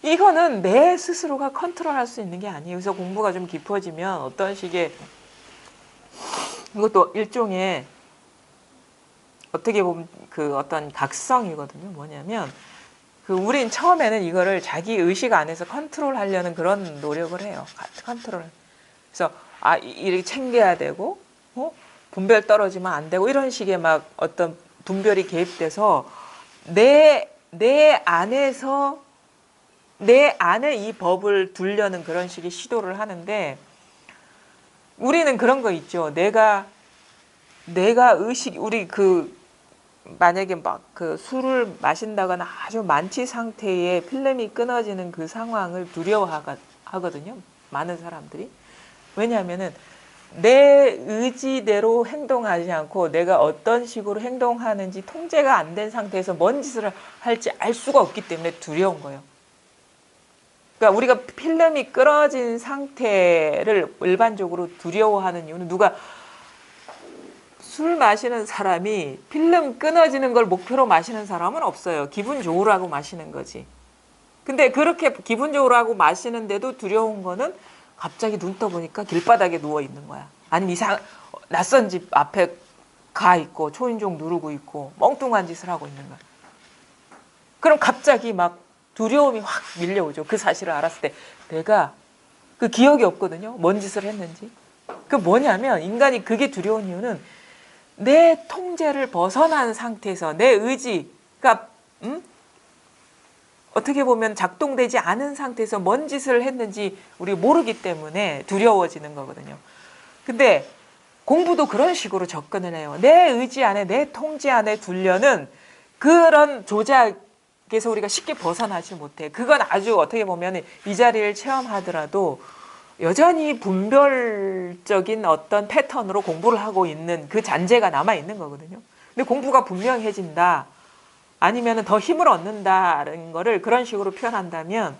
이거는 내 스스로가 컨트롤할 수 있는 게 아니에요. 그래서 공부가 좀 깊어지면 어떤 식의 이것도 일종의 어떻게 보면 그 어떤 각성이거든요. 뭐냐면 우린 처음에는 이거를 자기 의식 안에서 컨트롤하려는 그런 노력을 해요. 컨트롤. 그래서 이렇게 챙겨야 되고 분별 떨어지면 안 되고 이런 식의 막 어떤 분별이 개입돼서 내 안에 이 법을 두려는 그런 식의 시도를 하는데 우리는 그런 거 있죠. 내가 우리 만약에 막 술을 마신다거나 아주 만취 상태에 필름이 끊어지는 그 상황을 두려워하거든요. 많은 사람들이. 왜냐하면은 내 의지대로 행동하지 않고 내가 어떤 식으로 행동하는지 통제가 안 된 상태에서 뭔 짓을 할지 알 수가 없기 때문에 두려운 거예요. 그러니까 우리가 필름이 끊어진 상태를 일반적으로 두려워하는 이유는 술 마시는 사람이 필름 끊어지는 걸 목표로 마시는 사람은 없어요. 기분 좋으라고 마시는 거지. 근데 그렇게 기분 좋으라고 마시는데도 두려운 거는 갑자기 눈 떠보니까 길바닥에 누워 있는 거야. 아니면 낯선 집 앞에 가 있고 초인종 누르고 있고 멍뚱한 짓을 하고 있는 거야. 그럼 갑자기 막 두려움이 확 밀려오죠. 그 사실을 알았을 때 내가 그 기억이 없거든요. 뭔 짓을 했는지. 그 뭐냐면 인간이 그게 두려운 이유는 내 통제를 벗어난 상태에서 내 의지가 어떻게 보면 작동되지 않은 상태에서 뭔 짓을 했는지 우리가 모르기 때문에 두려워지는 거거든요. 근데 공부도 그런 식으로 접근을 해요. 내 의지 안에 내 통제 안에 두려는 그런 조작에서 우리가 쉽게 벗어나지 못해. 그건 아주 어떻게 보면 이 자리를 체험하더라도 여전히 분별적인 어떤 패턴으로 공부를 하고 있는 그 잔재가 남아있는 거거든요. 근데 공부가 분명해진다. 아니면 더 힘을 얻는다는 거를 그런 식으로 표현한다면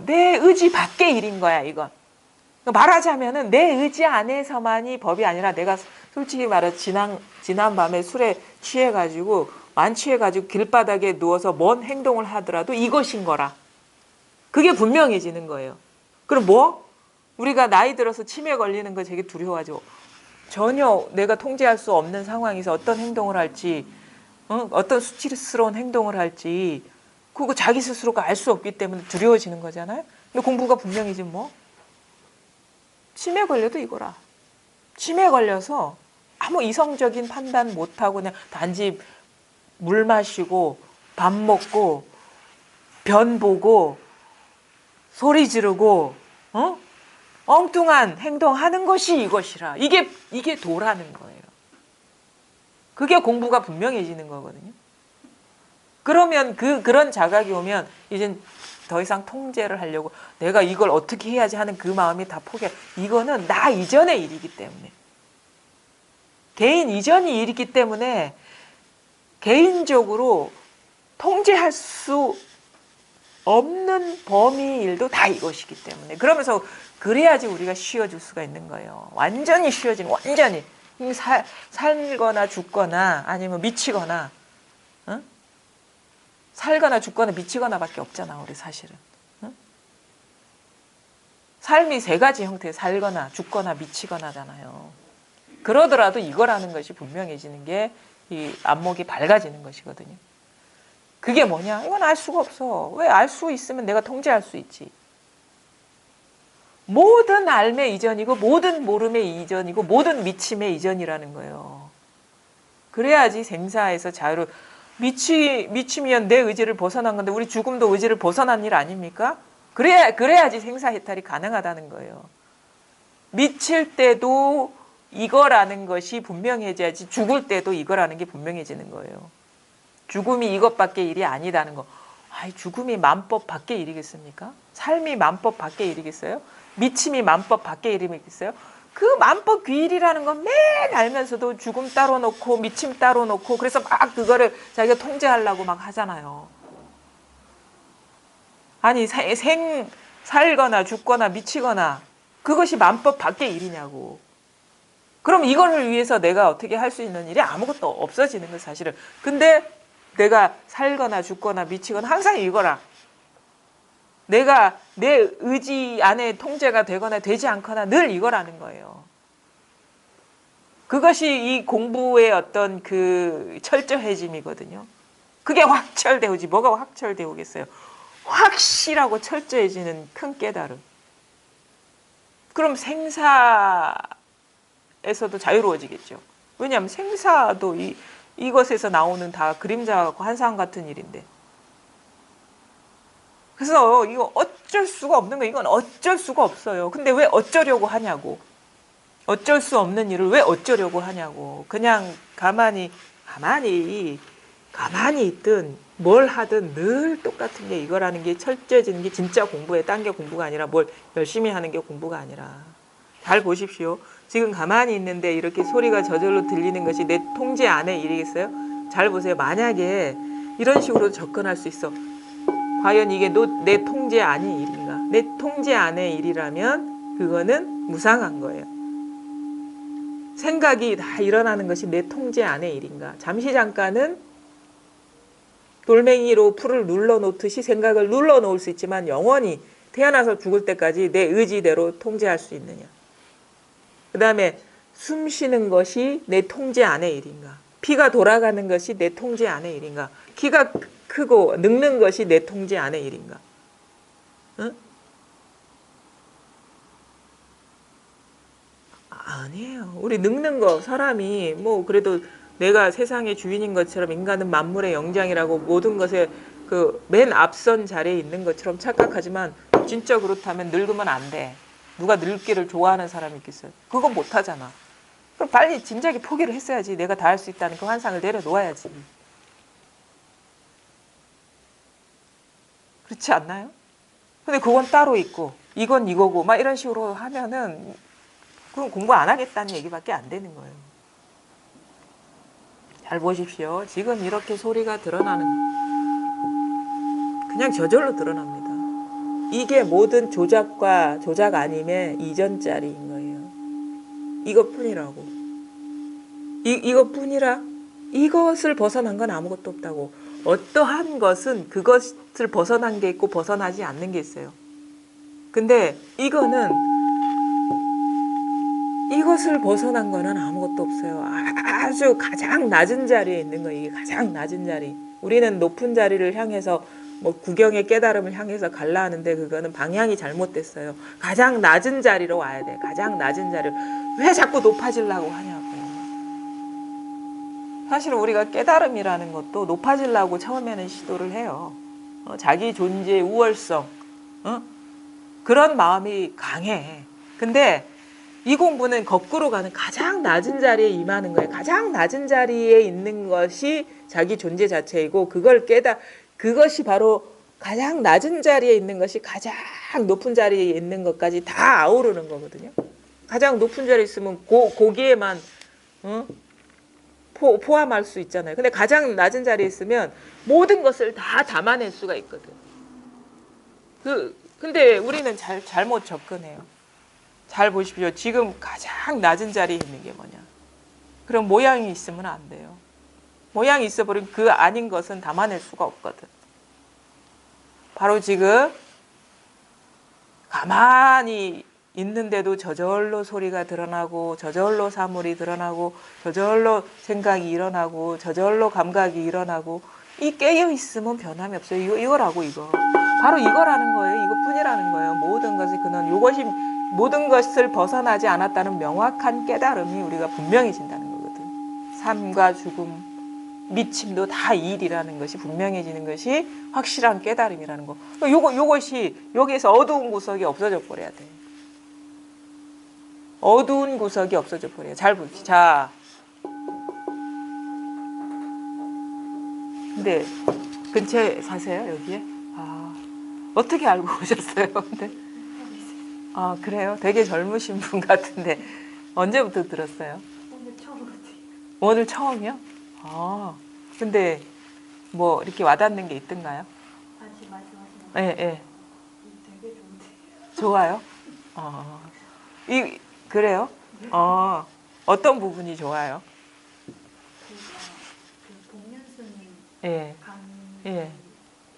내 의지 밖의 일인 거야, 이건. 말하자면은 내 의지 안에서만이 법이 아니라 내가 솔직히 말해 지난 밤에 술에 취해가지고 만취해가지고 길바닥에 누워서 뭔 행동을 하더라도 이것인 거라. 그게 분명해지는 거예요. 그럼 뭐? 우리가 나이 들어서 치매 걸리는 거 되게 두려워하죠. 전혀 내가 통제할 수 없는 상황에서 어떤 행동을 할지, 어떤 수치스러운 행동을 할지 그거 자기 스스로가 알 수 없기 때문에 두려워지는 거잖아요. 근데 공부가 분명해지 뭐? 치매 걸려도 이거라. 치매 걸려서 아무 이성적인 판단 못하고 그냥 단지 물 마시고 밥 먹고 변 보고 소리 지르고 엉뚱한 행동하는 것이 이것이라. 이게 도라는 거예요. 그게 공부가 분명해지는 거거든요. 그러면 그런 자각이 오면 이젠 더 이상 통제를 하려고 내가 이걸 어떻게 해야지 하는 그 마음이 다 포기해. 이거는 나 이전의 일이기 때문에. 개인 이전의 일이기 때문에 개인적으로 통제할 수 없는 범위 일도 다 이것이기 때문에. 그러면서 그래야지 우리가 쉬어줄 수가 있는 거예요. 완전히 쉬어지는, 완전히. 살거나 죽거나 아니면 미치거나, 살거나 죽거나 미치거나밖에 없잖아, 우리 사실은. 삶이 세 가지 형태, 살거나 죽거나 미치거나잖아요. 그러더라도 이거라는 것이 분명해지는 게 이 안목이 밝아지는 것이거든요. 그게 뭐냐? 이건 알 수가 없어. 왜? 알 수 있으면 내가 통제할 수 있지. 모든 알매 이전이고 모든 모름의 이전이고 모든 미침의 이전이라는 거예요. 그래야지 생사에서 자유를 미치면 내 의지를 벗어난 건데 우리 죽음도 의지를 벗어난 일 아닙니까? 그래야지 생사해탈이 가능하다는 거예요. 미칠 때도 이거라는 것이 분명해져야지 죽을 때도 이거라는 게 분명해지는 거예요. 죽음이 이것밖에 일이 아니다는 거. 아이, 죽음이 만법 밖의 일이겠습니까? 삶이 만법 밖의 일이겠어요? 미침이 만법 밖의 일이겠어요? 그 만법 귀일이라는 건 매일 알면서도 죽음 따로 놓고 미침 따로 놓고 그래서 막 그거를 자기가 통제하려고 막 하잖아요. 아니 살거나 죽거나 미치거나 그것이 만법 밖의 일이냐고. 그럼 이거를 위해서 내가 어떻게 할 수 있는 일이 아무것도 없어지는 거예요, 사실은. 근데 내가 살거나 죽거나 미치거나 항상 이거라. 내가 내 의지 안에 통제가 되거나 되지 않거나 늘 이거라는 거예요. 그것이 이 공부의 어떤 그 철저해짐이거든요. 그게 확철대오지. 뭐가 확철대오겠어요? 확실하고 철저해지는 큰 깨달음. 그럼 생사에서도 자유로워지겠죠. 왜냐하면 생사도 이것에서 나오는 다 그림자하고 한상 같은 일인데. 그래서 이거 어쩔 수가 없는 거예요. 이건 어쩔 수가 없어요. 근데 왜 어쩌려고 하냐고. 어쩔 수 없는 일을 왜 어쩌려고 하냐고. 그냥 가만히 있든 뭘 하든 늘 똑같은 게 이거라는 게 철저해지는 게 진짜 공부에 딴 게 공부가 아니라 뭘 열심히 하는 게 공부가 아니라. 잘 보십시오. 지금 가만히 있는데 이렇게 소리가 저절로 들리는 것이 내 통제 안의 일이겠어요? 잘 보세요. 만약에 이런 식으로 접근할 수 있어. 과연 이게 내 통제 안의 일인가? 내 통제 안의 일이라면 그거는 무상한 거예요. 생각이 다 일어나는 것이 내 통제 안의 일인가? 잠시 잠깐은 돌멩이로 풀을 눌러놓듯이 생각을 눌러놓을 수 있지만 영원히 태어나서 죽을 때까지 내 의지대로 통제할 수 있느냐. 그 다음에 숨 쉬는 것이 내 통제 안의 일인가. 피가 돌아가는 것이 내 통제 안의 일인가. 키가 크고 늙는 것이 내 통제 안의 일인가. 응? 아니에요. 우리 늙는 거 사람이 뭐 그래도 내가 세상의 주인인 것처럼 인간은 만물의 영장이라고 모든 것에 그 맨 앞선 자리에 있는 것처럼 착각하지만 진짜 그렇다면 늙으면 안 돼. 누가 늙기를 좋아하는 사람이 있겠어요? 그건 못 하잖아. 그럼 빨리 진작에 포기를 했어야지. 내가 다 할 수 있다는 그 환상을 내려놓아야지. 그렇지 않나요? 근데 그건 따로 있고 이건 이거고 막 이런 식으로 하면은 그럼 공부 안 하겠다는 얘기밖에 안 되는 거예요. 잘 보십시오. 지금 이렇게 소리가 드러나는 그냥 저절로 드러납니다. 이게 모든 조작과 조작 아님의 이전짜리인 거예요. 이것뿐이라고. 이것뿐이라 이것을 벗어난 건 아무것도 없다고. 어떠한 것은 그것을 벗어난 게 있고 벗어나지 않는 게 있어요. 근데 이거는 이것을 벗어난 거는 아무것도 없어요. 아주 가장 낮은 자리에 있는 거예요. 이게 가장 낮은 자리. 우리는 높은 자리를 향해서 뭐 구경의 깨달음을 향해서 갈라 하는데 그거는 방향이 잘못됐어요. 가장 낮은 자리로 와야 돼. 가장 낮은 자리. 왜 자꾸 높아지려고 하냐고요. 사실 우리가 깨달음이라는 것도 높아지려고 처음에는 시도를 해요. 자기 존재의 우월성, 그런 마음이 강해. 근데 이 공부는 거꾸로 가는 가장 낮은 자리에 임하는 거예요. 가장 낮은 자리에 있는 것이 자기 존재 자체이고 그것이 바로 가장 낮은 자리에 있는 것이 가장 높은 자리에 있는 것까지 다 아우르는 거거든요. 가장 높은 자리에 있으면 거기에만 포함할 수 있잖아요. 근데 가장 낮은 자리에 있으면 모든 것을 다 담아낼 수가 있거든. 근데 우리는 잘못 접근해요. 잘 보십시오. 지금 가장 낮은 자리에 있는 게 뭐냐. 그럼 모양이 있으면 안 돼요. 모양이 있어버리면 그 아닌 것은 담아낼 수가 없거든. 바로 지금 가만히 있는데도 저절로 소리가 드러나고 저절로 사물이 드러나고 저절로 생각이 일어나고 저절로 감각이 일어나고 이 깨어있으면 변함이 없어요. 이거라고 이거. 바로 이거라는 거예요. 이것뿐이라는 거예요. 모든 것이 그는 이것이 모든 것을 벗어나지 않았다는 명확한 깨달음이 우리가 분명해진다는 거거든. 삶과 죽음, 미침도 다 일이라는 것이 분명해지는 것이 확실한 깨달음이라는 거. 요것이 여기에서 어두운 구석이 없어져 버려야 돼. 어두운 구석이 없어져 버려요. 잘 보십시오. 자, 근데 근처에 사세요 여기에? 아, 어떻게 알고 오셨어요? 근데 아 그래요? 되게 젊으신 분 같은데 언제부터 들었어요? 오늘 처음 같아요. 오늘 처음이요? 아, 근데 뭐 이렇게 와닿는 게 있던가요? 다시 말씀하시는 예, 예. 되게 좋은데. 좋아요? 그래요? 어떤 부분이 좋아요? 그 복면스님 예, 강의를 예,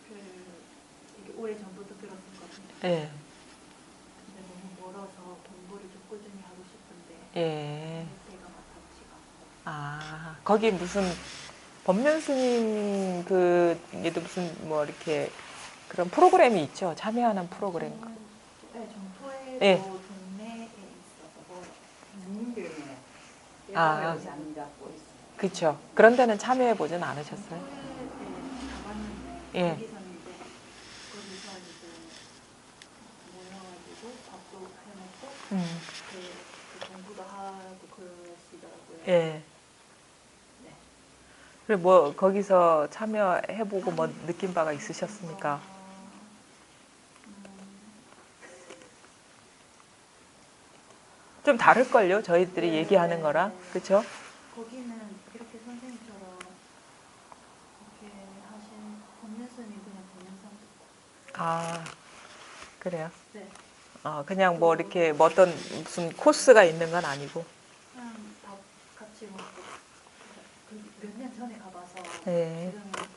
되게 오래 전부터 들었었거든요. 예, 근데 너무 멀어서 공부를 좀 꾸준히 하고 싶은데 예. 제가 마땅치가 않고. 아, 거기 무슨 법면 스님 얘도 무슨 뭐 이렇게 그런 프로그램이 있죠? 참여하는 프로그램. 네, 정토에도 예. 동네에 있어서 뭐 문경에 아. 여러 장 잡고 있어요. 그렇죠. 그런 데는 참여해 보진 않으셨어요? 정토에 가봤는데 예. 거기서는 거기서 이제 모여가지고 밥도 해먹고 그 공부도 하고 그러시더라고요. 예. 네. 그리고 뭐 거기서 참여해보고 뭐 느낀 바가 있으셨습니까? 좀 다를걸요? 저희들이 얘기하는 거랑. 그렇죠? 거기는 이렇게 선생님처럼 이렇게 하신 법륜스님 그냥 동영상 듣고. 아, 그래요? 네. 그냥 뭐 이렇게 뭐 어떤 무슨 코스가 있는 건 아니고. 그냥 밥 같이 먹고 몇 년 전에 가봐서 네. 지금은 잘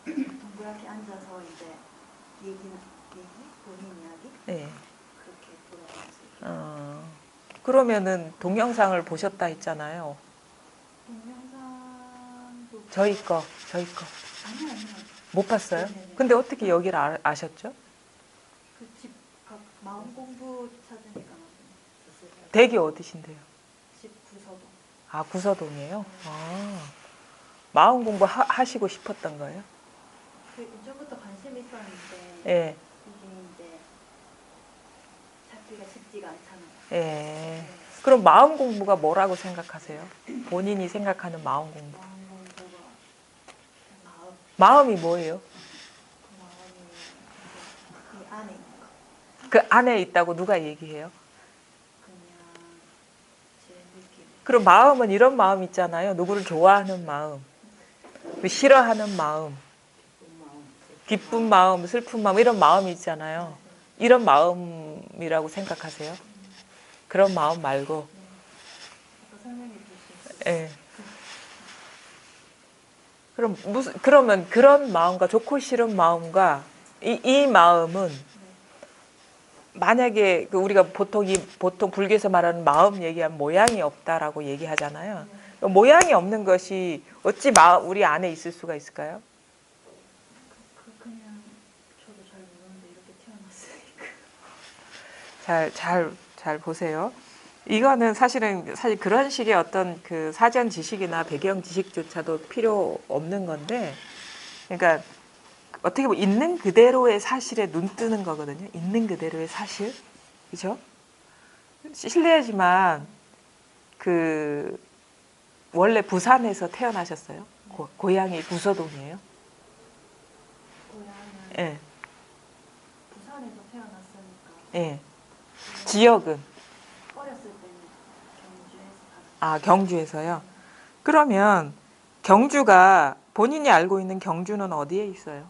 모르는데 동그랗게 앉아서 이제 본인 이야기 예. 그렇게 돌아가면서 그러면은 동영상을 보셨다 했잖아요. 동영상도 저희 거. 아니요. 못 봤어요? 네네네. 근데 어떻게 여기를 아셨죠? 그 집 마음 공부 찾으니까 댁이 어디신데요? 집 구서동. 아, 구서동이에요? 아, 마음 공부 하시고 싶었던 거예요? 그 이전부터 관심이 있었는데 예, 이게 이제 찾기가 쉽지가 않잖아요. 예. 네. 그럼 마음 공부가 뭐라고 생각하세요? 본인이 생각하는 마음 공부. 마음 공부가 마음 마음이 뭐예요? 마음이 이 안에 있는 거. 그 안에 있다고 누가 얘기해요? 그냥 제 느낌. 그럼 마음은 이런 마음 있잖아요. 누구를 좋아하는 마음, 싫어하는 마음, 기쁜 마음, 슬픈 마음 이런 마음이 있잖아요. 이런 마음이라고 생각하세요? 그런 마음 말고. 아까 설명해 주신 예. 그러면 그런 마음과 좋고 싫은 마음과 이 마음은 만약에 우리가 보통 불교에서 말하는 마음 얘기하면 모양이 없다라고 얘기하잖아요. 모양이 없는 것이 어찌 우리 안에 있을 수가 있을까요? 그냥 저도 잘 모르는데 이렇게 태어났으니까. 잘 보세요. 이거는 사실 그런 식의 어떤 그 사전 지식이나 배경 지식조차도 필요 없는 건데, 그러니까 어떻게 보면 있는 그대로의 사실에 눈 뜨는 거거든요. 있는 그대로의 사실, 그렇죠? 실례지만 그 원래 부산에서 태어나셨어요? 고향이 구서동이에요? 고향은 예, 부산에서 태어났으니까 예. 지역은 어렸을 때는 경주에서 살았어요. 아 경주에서요. 그러면 경주가 본인이 알고 있는 경주는 어디에 있어요?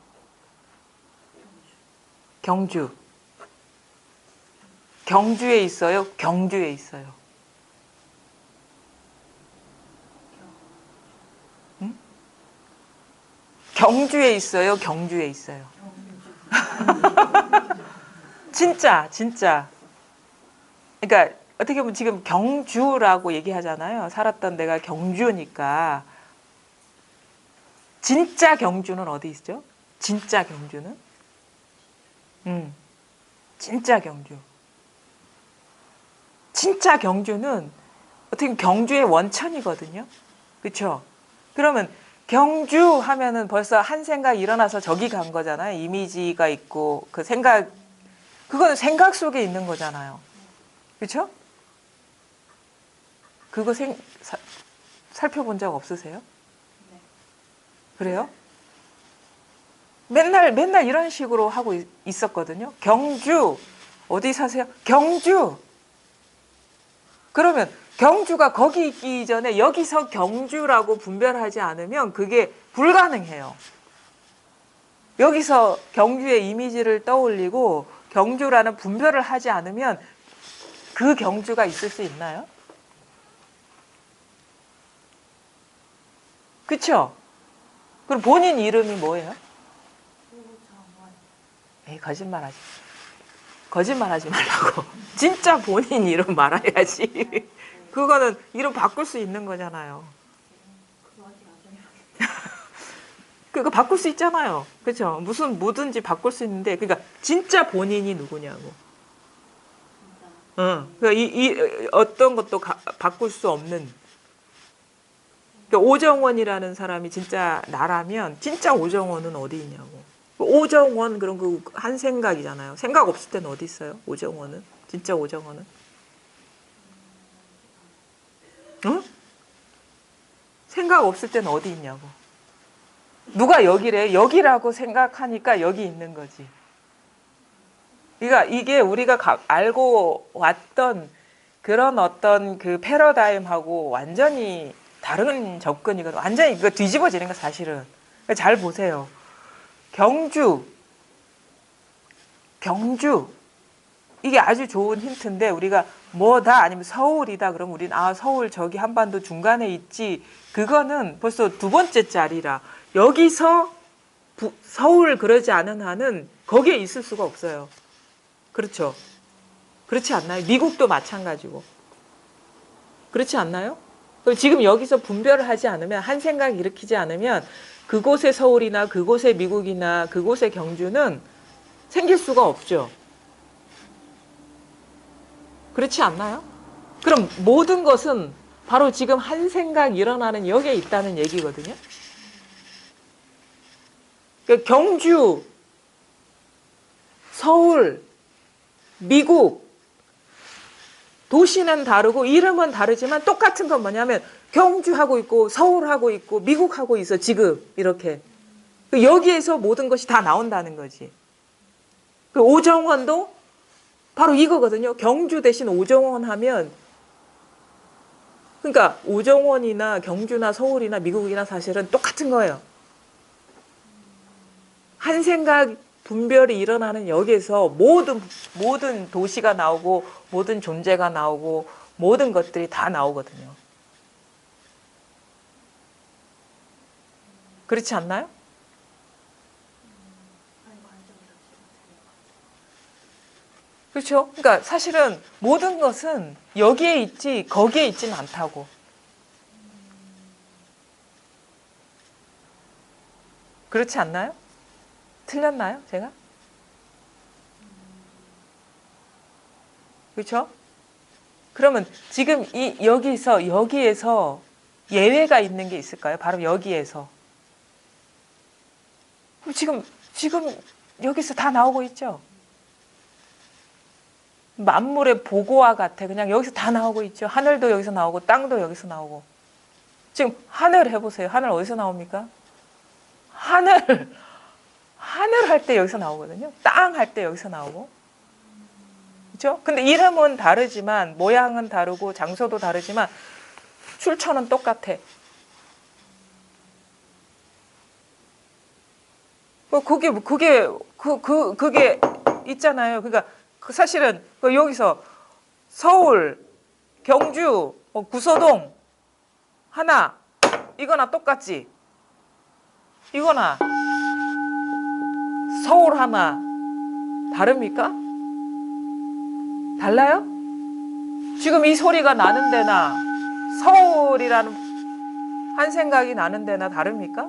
경주. 경주에 있어요? 경주에 있어요? 응? 경주에 있어요? 경주에 있어요? 진짜. 그러니까 어떻게 보면 지금 경주라고 얘기하잖아요. 살았던 데가 경주니까. 진짜 경주는 어디 있죠? 진짜 경주는? 진짜 경주. 진짜 경주는 어떻게 보면 경주의 원천이거든요. 그렇죠? 그러면 경주 하면은 벌써 한 생각 일어나서 저기 간 거잖아요. 이미지가 있고 그 생각, 그거는 생각 속에 있는 거잖아요. 그렇죠? 그거 살펴본 적 없으세요? 네. 그래요? 맨날 이런 식으로 하고 있었거든요. 경주 어디 사세요? 경주. 그러면 경주가 거기 있기 전에 여기서 경주라고 분별하지 않으면 그게 불가능해요. 여기서 경주의 이미지를 떠올리고 경주라는 분별을 하지 않으면 그 경주가 있을 수 있나요? 그렇죠? 그럼 본인 이름이 뭐예요? 우정원. 에이, 거짓말하지 말라고. 진짜 본인 이름 말해야지. 그거는 이름 바꿀 수 있는 거잖아요. 그거 아직 나중에 하겠다. 그거 바꿀 수 있잖아요. 그렇죠? 뭐든지 바꿀 수 있는데, 그러니까 진짜 본인이 누구냐고. 진짜. 그러니까 이 어떤 것도 바꿀 수 없는. 그러니까 오정원이라는 사람이 진짜 나라면 진짜 오정원은 어디 있냐고. 오정원 그런 그 한 생각이잖아요. 생각 없을 때는 어디 있어요? 오정원은 진짜 오정원은. 응? 생각 없을 때는 어디 있냐고. 누가 여기래? 여기라고 생각하니까 여기 있는 거지. 그러니까 이게 우리가 알고 왔던 그런 어떤 그 패러다임하고 완전히 다른 접근이거든. 완전히 이거 뒤집어지는 거 사실은. 그러니까 잘 보세요. 경주 이게 아주 좋은 힌트인데 우리가 뭐다 아니면 서울이다 그러면 우리는 서울 저기 한반도 중간에 있지. 그거는 벌써 두 번째 자리라. 여기서 서울 그러지 않은 한은 거기에 있을 수가 없어요. 그렇죠? 그렇지 않나요? 미국도 마찬가지고. 그렇지 않나요? 그럼 지금 여기서 분별을 하지 않으면, 한 생각 일으키지 않으면 그곳의 서울이나 그곳의 미국이나 그곳의 경주는 생길 수가 없죠. 그렇지 않나요? 그럼 모든 것은 바로 지금 한 생각 일어나는 여기에 있다는 얘기거든요. 그러니까 경주, 서울, 미국, 도시는 다르고 이름은 다르지만 똑같은 건 뭐냐면 경주하고 있고 서울하고 있고 미국하고 있어 지금 이렇게. 여기에서 모든 것이 다 나온다는 거지. 그 오정원도 바로 이거거든요. 경주 대신 오정원 하면, 그러니까 오정원이나 경주나 서울이나 미국이나 사실은 똑같은 거예요. 한 생각 분별이 일어나는 여기에서 모든 도시가 나오고 모든 존재가 나오고 모든 것들이 다 나오거든요. 그렇지 않나요? 그렇죠? 그러니까 사실은 모든 것은 여기에 있지 거기에 있지는 않다고. 그렇지 않나요? 틀렸나요? 제가? 그렇죠? 그러면 지금 여기에서 예외가 있는 게 있을까요? 바로 여기에서. 지금 여기서 다 나오고 있죠? 만물의 보고와 같아. 그냥 여기서 다 나오고 있죠. 하늘도 여기서 나오고 땅도 여기서 나오고. 지금 하늘 해보세요. 하늘 어디서 나옵니까? 하늘 할 때 여기서 나오거든요. 땅 할 때 여기서 나오고. 그렇죠? 근데 이름은 다르지만 모양은 다르고 장소도 다르지만 출처는 똑같아. 그게 있잖아요. 그러니까 사실은 여기서 서울, 경주, 구서동 하나 이거나 똑같지. 이거나 서울 하나 다릅니까? 달라요? 지금 이 소리가 나는 데나 서울이라는 한 생각이 나는 데나 다릅니까?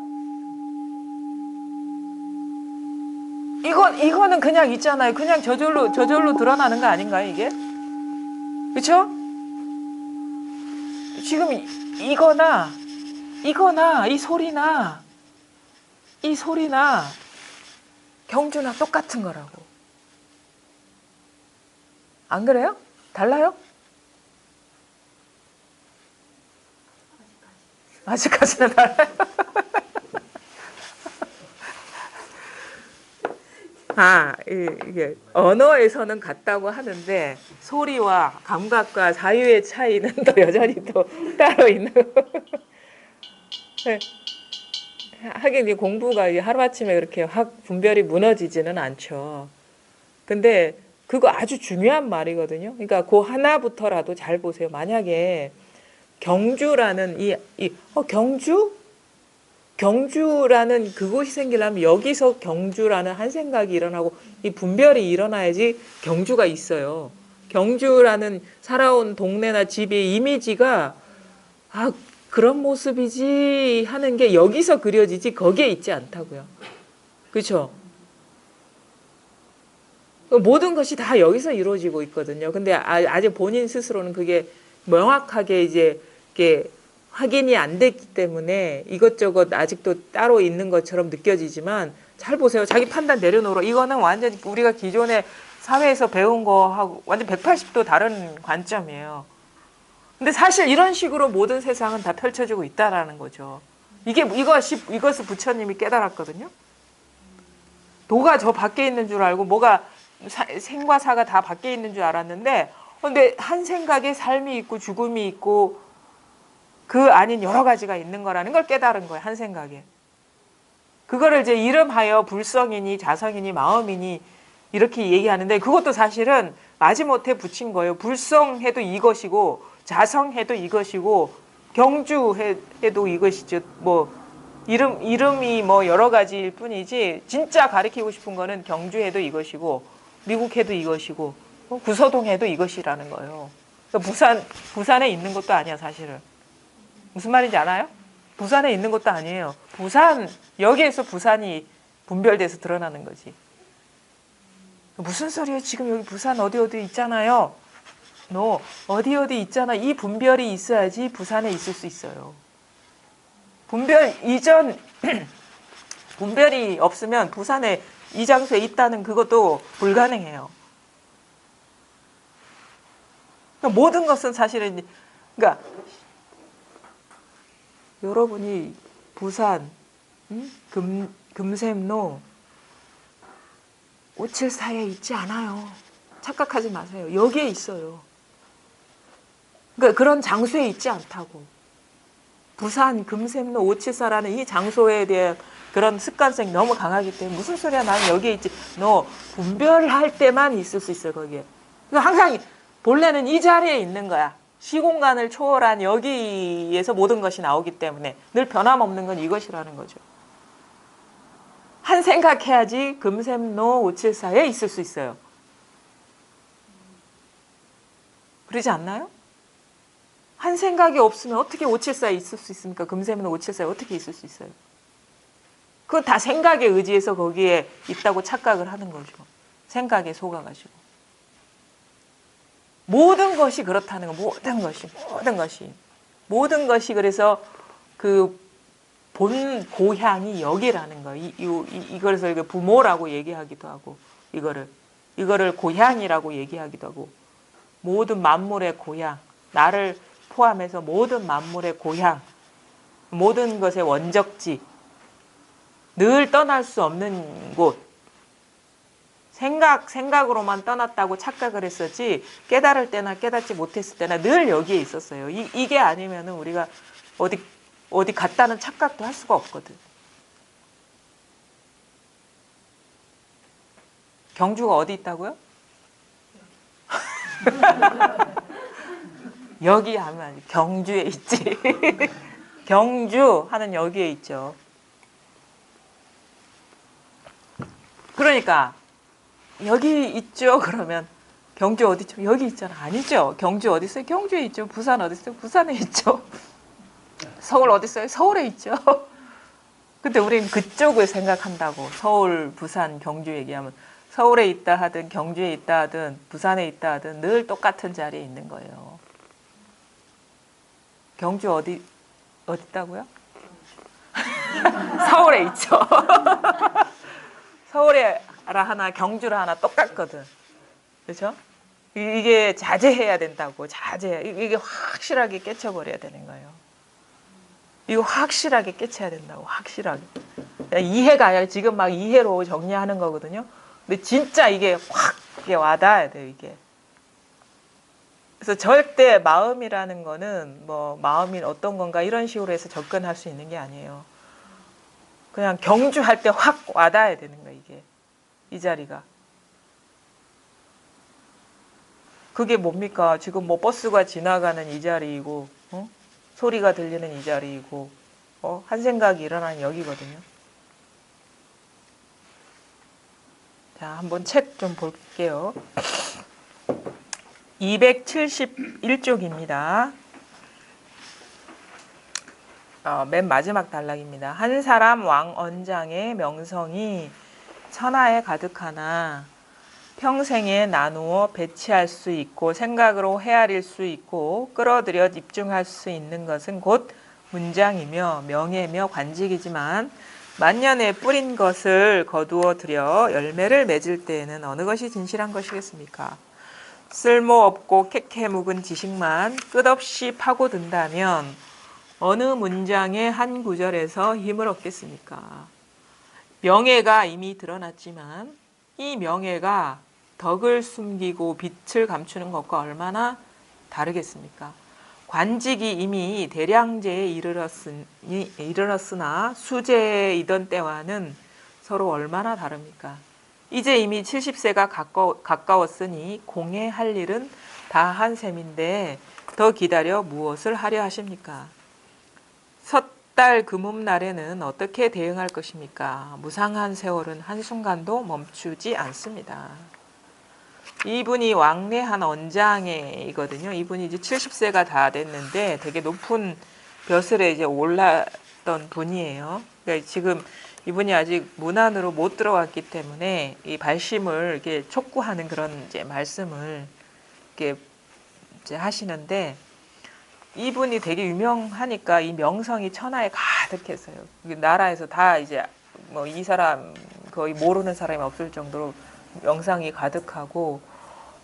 이거는 그냥 있잖아요. 그냥 저절로 드러나는 거 아닌가요, 이게? 그렇죠? 지금 이거나 이 소리나 경주나 똑같은 거라고. 안 그래요? 달라요? 아직까지는 달라요. 이게 언어에서는 같다고 하는데 소리와 감각과 사유의 차이는 또 여전히 또 따로 있는. 하긴 이 공부가 하루아침에 그렇게 확 분별이 무너지지는 않죠. 근데 그거 아주 중요한 말이거든요. 그러니까 그 하나부터라도 잘 보세요. 만약에 경주라는 경주라는 그곳이 생기려면 여기서 경주라는 한 생각이 일어나고 이 분별이 일어나야지 경주가 있어요. 경주라는 살아온 동네나 집의 이미지가 그런 모습이지 하는 게 여기서 그려지지 거기에 있지 않다고요. 그렇죠? 모든 것이 다 여기서 이루어지고 있거든요. 근데 아직 본인 스스로는 그게 명확하게 이제 이렇게 확인이 안 됐기 때문에 이것저것 아직도 따로 있는 것처럼 느껴지지만 잘 보세요. 자기 판단 내려놓으라. 이거는 완전히 우리가 기존에 사회에서 배운 거하고 완전 180도 다른 관점이에요. 근데 사실 이런 식으로 모든 세상은 다 펼쳐지고 있다라는 거죠. 이것을 부처님이 깨달았거든요. 도가 저 밖에 있는 줄 알고 뭐가 생과 사가 다 밖에 있는 줄 알았는데 근데 한 생각에 삶이 있고 죽음이 있고 그 아닌 여러 가지가 있는 거라는 걸 깨달은 거예요. 한 생각에. 그거를 이제 이름하여 불성이니 자성이니 마음이니 이렇게 얘기하는데 그것도 사실은 마지못해 붙인 거예요. 불성해도 이것이고 자성해도 이것이고 경주해도 이것이죠. 이름이 뭐 여러 가지일 뿐이지 진짜 가리키고 싶은 거는 경주해도 이것이고 미국해도 이것이고 구서동해도 이것이라는 거예요. 그러니까 부산에 있는 것도 아니야 사실은. 무슨 말인지 알아요? 부산에 있는 것도 아니에요. 여기에서 부산이 분별돼서 드러나는 거지. 무슨 소리예요? 지금 여기 부산 어디 있잖아요. 너 어디 있잖아. 이 분별이 있어야지 부산에 있을 수 있어요. 분별 이전 분별이 없으면 부산에 이 장소에 있다는 그것도 불가능해요. 그러니까 모든 것은 사실은 그러니까 여러분이 부산, 금샘로 574에 있지 않아요. 착각하지 마세요. 여기에 있어요. 그러니까 그런 장소에 있지 않다고. 부산, 금샘로 574라는 이 장소에 대한 그런 습관성이 너무 강하기 때문에 무슨 소리야 나는 여기에 있지. 너 분별할 때만 있을 수 있어요 거기에. 그러니까 항상 본래는 이 자리에 있는 거야. 시공간을 초월한 여기에서 모든 것이 나오기 때문에 늘 변함없는 건 이것이라는 거죠. 한 생각해야지 금샘로 574에 있을 수 있어요. 그러지 않나요? 한 생각이 없으면 어떻게 574에 있을 수 있습니까? 금샘로 574에 어떻게 있을 수 있어요? 그건 다 생각에 의지해서 거기에 있다고 착각을 하는 거죠. 생각에 속아가지고. 모든 것이 그렇다는 거. 모든 것이 그래서 그 본 고향이 여기라는 거. 이거에서 부모라고 얘기하기도 하고 이거를 고향이라고 얘기하기도 하고 모든 만물의 고향, 나를 포함해서 모든 만물의 고향, 모든 것의 원적지, 늘 떠날 수 없는 곳. 생각으로만 떠났다고 착각을 했었지 깨달을 때나 깨닫지 못했을 때나 늘 여기에 있었어요. 이게 아니면은 우리가 어디 갔다는 착각도 할 수가 없거든. 경주가 어디 있다고요? 여기 하면 경주에 있지. 경주 하는 여기에 있죠. 그러니까 여기 있죠. 그러면 경주 어디 있죠? 여기 있잖아. 아니죠. 경주 어디 있어요? 경주에 있죠. 부산 어디 있어요? 부산에 있죠. 서울 어디 있어요? 서울에 있죠. 근데 우리는 그쪽을 생각한다고. 서울, 부산, 경주 얘기하면 서울에 있다 하든 경주에 있다 하든 부산에 있다 하든 늘 똑같은 자리에 있는 거예요. 경주 어디 있다고요? 서울에 있죠. 서울에 하나 경주라 하나 똑같거든. 그렇죠? 이게 자제해야 된다고. 이게 확실하게 깨쳐버려야 되는 거예요. 이거 확실하게 깨쳐야 된다고. 확실하게. 이해가 아니라 지금 막 이해로 정리하는 거거든요. 근데 진짜 이게 확 이게 와닿아야 돼요. 이게. 그래서 절대 마음이라는 거는 뭐 마음이 어떤 건가 이런 식으로 해서 접근할 수 있는 게 아니에요. 그냥 경주할 때 확 와닿아야 되는 거야. 이게. 이 자리가. 그게 뭡니까? 지금 뭐 버스가 지나가는 이 자리이고 소리가 들리는 이 자리이고 한 생각이 일어나는 여기거든요. 자, 한번 책 좀 볼게요. 271쪽입니다. 맨 마지막 단락입니다. 한 사람 왕언장의 명성이 천하에 가득하나 평생에 나누어 배치할 수 있고 생각으로 헤아릴 수 있고 끌어들여 집중할 수 있는 것은 곧 문장이며 명예며 관직이지만 만년에 뿌린 것을 거두어 들여 열매를 맺을 때에는 어느 것이 진실한 것이겠습니까? 쓸모없고 캐캐 묵은 지식만 끝없이 파고든다면 어느 문장의 한 구절에서 힘을 얻겠습니까? 명예가 이미 드러났지만 이 명예가 덕을 숨기고 빛을 감추는 것과 얼마나 다르겠습니까? 관직이 이미 대량제에 이르렀으나 수제이던 때와는 서로 얼마나 다릅니까? 이제 이미 70세가 가까웠으니 공예할 일은 다 한 셈인데 더 기다려 무엇을 하려 하십니까? 섰다 달 금음날에는 어떻게 대응할 것입니까? 무상한 세월은 한순간도 멈추지 않습니다. 이분이 왕래한 언장이거든요. 이분이 이제 70세가 다 됐는데 되게 높은 벼슬에 이제 올랐던 분이에요. 그러니까 지금 이분이 아직 문안으로 못 들어갔기 때문에 이 발심을 이렇게 촉구하는 그런 이제 말씀을 이렇게 이제 하시는데, 이분이 되게 유명하니까 이 명성이 천하에 가득했어요. 나라에서 다 이제 뭐 이 사람 거의 모르는 사람이 없을 정도로 명성이 가득하고,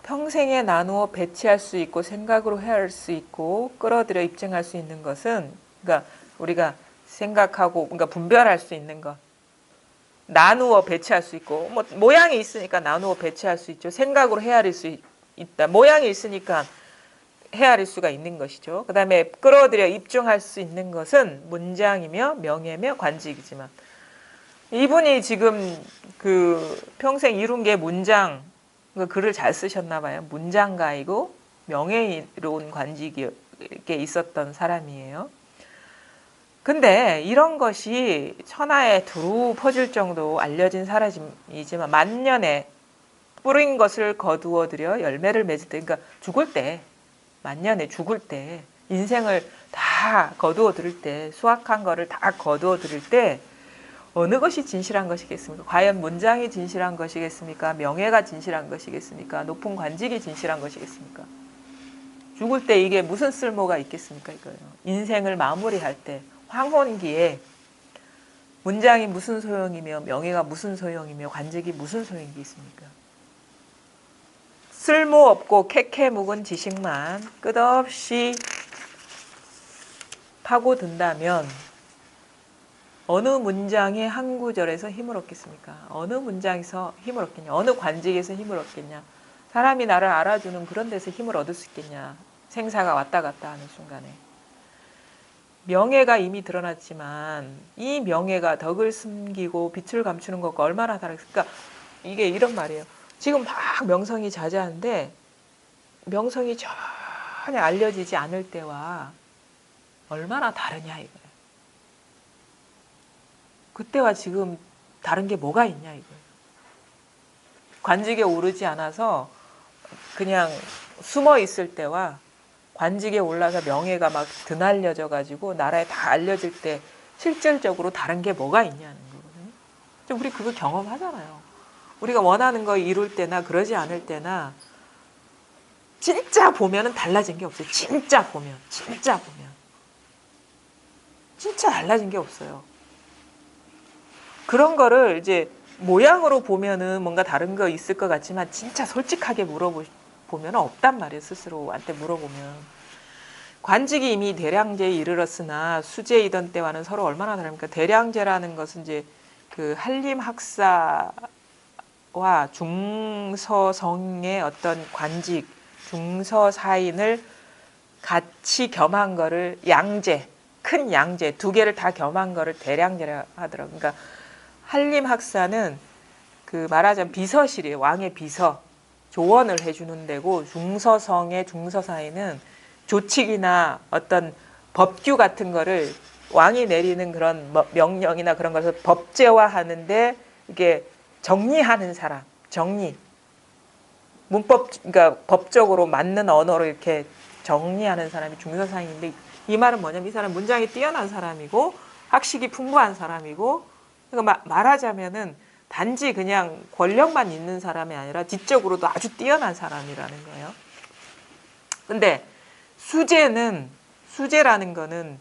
평생에 나누어 배치할 수 있고 생각으로 헤아릴 수 있고 끌어들여 입증할 수 있는 것은, 그러니까 우리가 생각하고 그러니까 분별할 수 있는 것, 나누어 배치할 수 있고, 뭐 모양이 있으니까 나누어 배치할 수 있죠. 생각으로 헤아릴 수 있다. 모양이 있으니까 헤아릴 수가 있는 것이죠. 그 다음에 끌어들여 입증할 수 있는 것은 문장이며 명예며 관직이지만, 이분이 지금 그 평생 이룬 게 문장, 글을 잘 쓰셨나 봐요. 문장가이고 명예로운 관직이 있었던 사람이에요. 근데 이런 것이 천하에 두루 퍼질 정도 알려진 사람이지만, 만년에 뿌린 것을 거두어들여 열매를 맺을 때, 그러니까 죽을 때, 만년에 죽을 때, 인생을 다 거두어 들을 때, 수확한 거를 다 거두어 들을 때 어느 것이 진실한 것이겠습니까? 과연 문장이 진실한 것이겠습니까? 명예가 진실한 것이겠습니까? 높은 관직이 진실한 것이겠습니까? 죽을 때 이게 무슨 쓸모가 있겠습니까? 이거예요. 인생을 마무리할 때 황혼기에 문장이 무슨 소용이며 명예가 무슨 소용이며 관직이 무슨 소용이 있습니까? 쓸모없고 캐캐 묵은 지식만 끝없이 파고든다면 어느 문장의 한 구절에서 힘을 얻겠습니까? 어느 문장에서 힘을 얻겠냐? 어느 관직에서 힘을 얻겠냐? 사람이 나를 알아주는 그런 데서 힘을 얻을 수 있겠냐? 생사가 왔다 갔다 하는 순간에. 명예가 이미 드러났지만 이 명예가 덕을 숨기고 빛을 감추는 것과 얼마나 다르겠습니까? 이게 이런 말이에요. 지금 막 명성이 자자한데 명성이 전혀 알려지지 않을 때와 얼마나 다르냐 이거예요. 그때와 지금 다른 게 뭐가 있냐 이거예요. 관직에 오르지 않아서 그냥 숨어 있을 때와 관직에 올라서 명예가 막 드날려져 가지고 나라에 다 알려질 때 실질적으로 다른 게 뭐가 있냐는 거거든요. 우리 그거 경험하잖아요. 우리가 원하는 거 이룰 때나 그러지 않을 때나 진짜 보면은 달라진 게 없어요. 진짜 보면 진짜 달라진 게 없어요. 그런 거를 이제 모양으로 보면은 뭔가 다른 거 있을 것 같지만 진짜 솔직하게 물어보면 없단 말이에요. 스스로한테 물어보면. 관직이 이미 대량제에 이르렀으나 수제이던 때와는 서로 얼마나 다릅니까? 대량제라는 것은 이제 그 한림학사와 중서성의 어떤 관직, 중서사인을 같이 겸한 거를 양제, 큰 양제, 두 개를 다 겸한 거를 대량제라 하더라고요. 그러니까 한림학사는 그 말하자면 비서실이에요. 왕의 비서, 조언을 해주는 데고, 중서성의 중서사인은 조칙이나 어떤 법규 같은 거를 왕이 내리는 그런 명령이나 그런 것을 법제화하는데 이게 정리하는 사람, 정리. 문법, 그러니까 법적으로 맞는 언어로 이렇게 정리하는 사람이 중서사인인데, 이 말은 뭐냐면 이 사람 문장이 뛰어난 사람이고 학식이 풍부한 사람이고, 그러니까 말하자면은 단지 그냥 권력만 있는 사람이 아니라 지적으로도 아주 뛰어난 사람이라는 거예요. 근데 수제라는 거는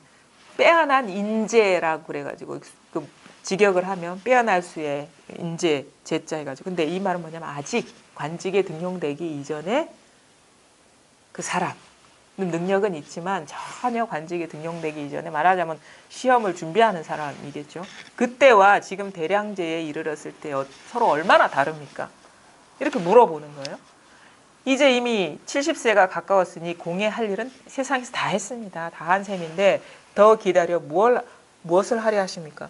빼어난 인재라고 그래가지고 그 직역을 하면 빼어날 수의 인재 제자 해가지고. 근데 이 말은 뭐냐면 아직 관직에 등용되기 이전에 그 사람 능력은 있지만 전혀 관직에 등용되기 이전에 말하자면 시험을 준비하는 사람이겠죠. 그때와 지금 대량제에 이르렀을 때 서로 얼마나 다릅니까? 이렇게 물어보는 거예요. 이제 이미 70세가 가까웠으니 공예할 일은 세상에서 다 했습니다. 다 한 셈인데 더 기다려 무엇을 하려 하십니까?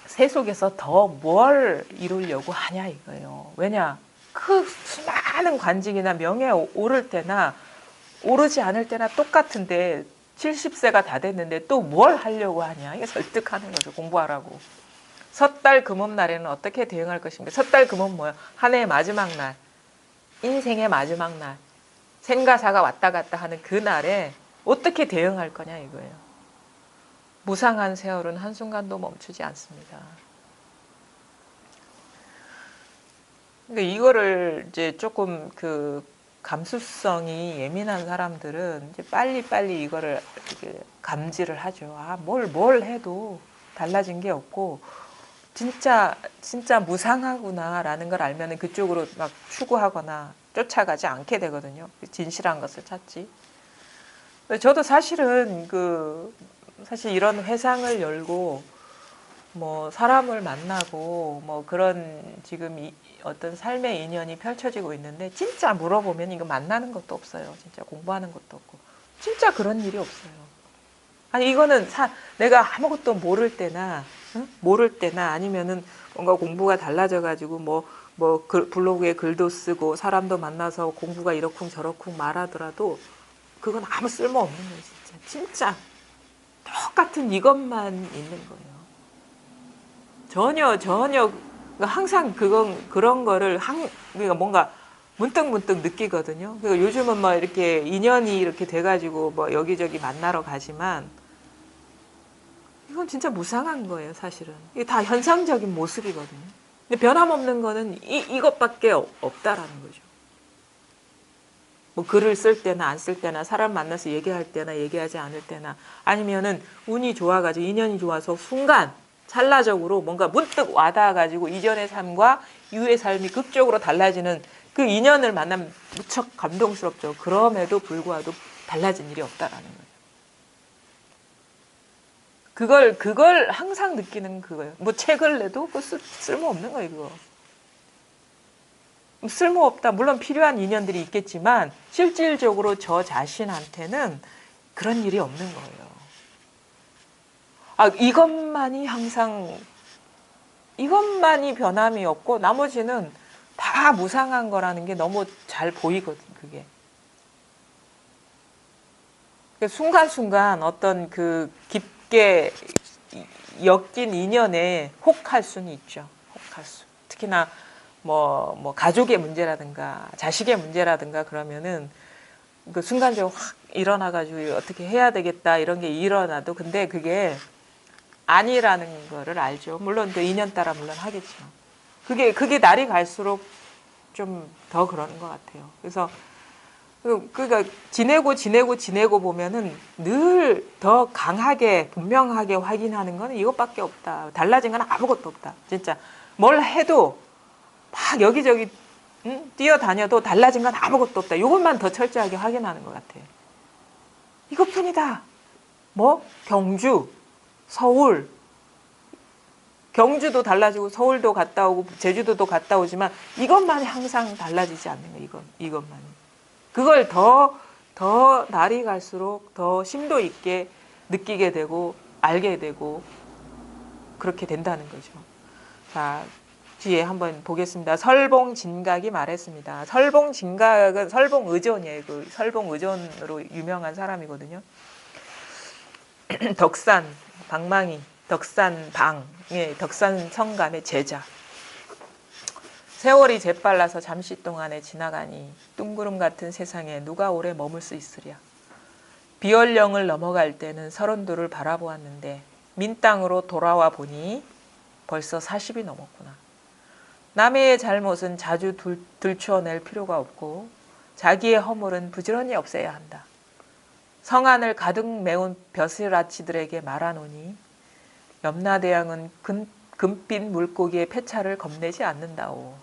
세속에서 더 뭘 이루려고 하냐 이거예요. 왜냐? 그 수많은 관직이나 명예에 오를 때나 오르지 않을 때나 똑같은데 70세가 다 됐는데 또 뭘 하려고 하냐. 이게 설득하는 거죠. 공부하라고. 섣달 금음날에는 어떻게 대응할 것인가. 섣달 금음 뭐야? 한 해의 마지막 날. 인생의 마지막 날. 생과 사가 왔다 갔다 하는 그 날에 어떻게 대응할 거냐 이거예요. 무상한 세월은 한순간도 멈추지 않습니다. 그러니까 이거를 이제 조금 그 감수성이 예민한 사람들은 이제 빨리빨리 이거를 이렇게 감지를 하죠. 아, 뭘 해도 달라진 게 없고 진짜 무상하구나라는 걸 알면은 그쪽으로 막 추구하거나 쫓아가지 않게 되거든요. 진실한 것을 찾지. 저도 사실은 사실 이런 회상을 열고 뭐 사람을 만나고 뭐 그런 지금 어떤 삶의 인연이 펼쳐지고 있는데 진짜 물어보면 이거 만나는 것도 없어요. 진짜 공부하는 것도 없고 진짜 그런 일이 없어요. 아니 이거는 내가 아무것도 모를 때나 아니면은 뭔가 공부가 달라져 가지고 블로그에 글도 쓰고 사람도 만나서 공부가 이러쿵 저러쿵 말하더라도 그건 아무 쓸모 없는 거예요. 진짜 똑같은 이것만 있는 거예요. 전혀 항상 그런 거를 그러니까 뭔가 문득 느끼거든요. 그러니까 요즘은 뭐 이렇게 인연이 이렇게 돼가지고 뭐 여기저기 만나러 가지만 이건 진짜 무상한 거예요, 사실은. 이게 다 현상적인 모습이거든요. 근데 변함없는 거는 이것밖에 없다라는 거죠. 뭐 글을 쓸 때나 안 쓸 때나 사람 만나서 얘기할 때나 얘기하지 않을 때나 아니면은 운이 좋아가지고 인연이 좋아서 순간 찰나적으로 뭔가 문득 와닿아가지고 이전의 삶과 이후의 삶이 극적으로 달라지는 그 인연을 만나면 무척 감동스럽죠. 그럼에도 불구하고 달라진 일이 없다라는 거예요. 그걸 항상 느끼는 그거예요. 뭐 책을 내도 쓸모없는 거예요, 그거. 쓸모없다. 물론 필요한 인연들이 있겠지만 실질적으로 저 자신한테는 그런 일이 없는 거예요. 이것만이 변함이 없고 나머지는 다 무상한 거라는 게 너무 잘 보이거든, 그게. 순간순간 어떤 그 깊게 엮인 인연에 혹할 수는 있죠. 혹할 수. 특히나 뭐 가족의 문제라든가 자식의 문제라든가 그러면은 그 순간적으로 확 일어나가지고 어떻게 해야 되겠다 이런 게 일어나도 근데 그게 아니라는 거를 알죠. 물론 그 인연 따라 물론 하겠지만 그게 날이 갈수록 좀 더 그러는 것 같아요. 그래서 그러니까 지내고 보면은 늘 더 강하게 분명하게 확인하는 거는 이것밖에 없다. 달라진 건 아무것도 없다. 진짜 뭘 해도 막 여기저기 뛰어다녀도 달라진 건 아무것도 없다. 이것만 더 철저하게 확인하는 것 같아요. 이것뿐이다. 뭐 경주, 서울, 경주도 달라지고 서울도 갔다 오고 제주도도 갔다 오지만 이것만이 항상 달라지지 않는 거예요. 이것만이. 그걸 더 날이 갈수록 더 심도 있게 느끼게 되고 알게 되고 그렇게 된다는 거죠. 자, 뒤에 한번 보겠습니다. 설봉진각이 말했습니다. 설봉진각은 설봉의존이에요. 그 설봉의존으로 유명한 사람이거든요. 덕산 방망이, 덕산방의 덕산성감의 제자. 세월이 재빨라서 잠시 동안에 지나가니 둥구름 같은 세상에 누가 오래 머물 수 있으랴. 비월령을 넘어갈 때는 서른도를 바라보았는데 민땅으로 돌아와 보니 벌써 40이 넘었구나. 남의 잘못은 자주 들추어낼 필요가 없고 자기의 허물은 부지런히 없애야 한다. 성안을 가득 메운 벼슬아치들에게 말하노니 염라대왕은 금빛 물고기의 폐차를 겁내지 않는다오.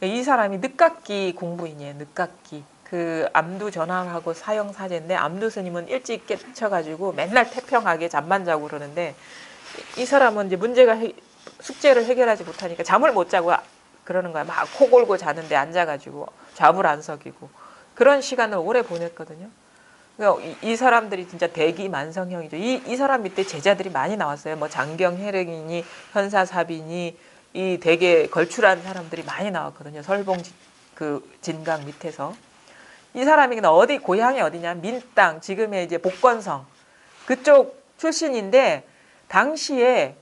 이 사람이 늦깎이 공부인이에요. 늦깎이. 그 암두 전황하고 사형사제인데 암두 스님은 일찍 깨쳐가지고 맨날 태평하게 잠만 자고 그러는데 이 사람은 이제 숙제를 해결하지 못하니까 잠을 못 자고 그러는 거야. 막 코 골고 자는데 앉아가지고 좌불 안 석이고 그런 시간을 오래 보냈거든요. 그러니까 이 사람들이 진짜 대기만성형이죠. 이 사람 밑에 제자들이 많이 나왔어요. 뭐 장경혜령이니 현사사비니 이 되게 걸출한 사람들이 많이 나왔거든요. 설봉 진각 밑에서. 이 사람이 어디 고향이 어디냐? 민땅 지금의 이제 복건성 그쪽 출신인데 당시에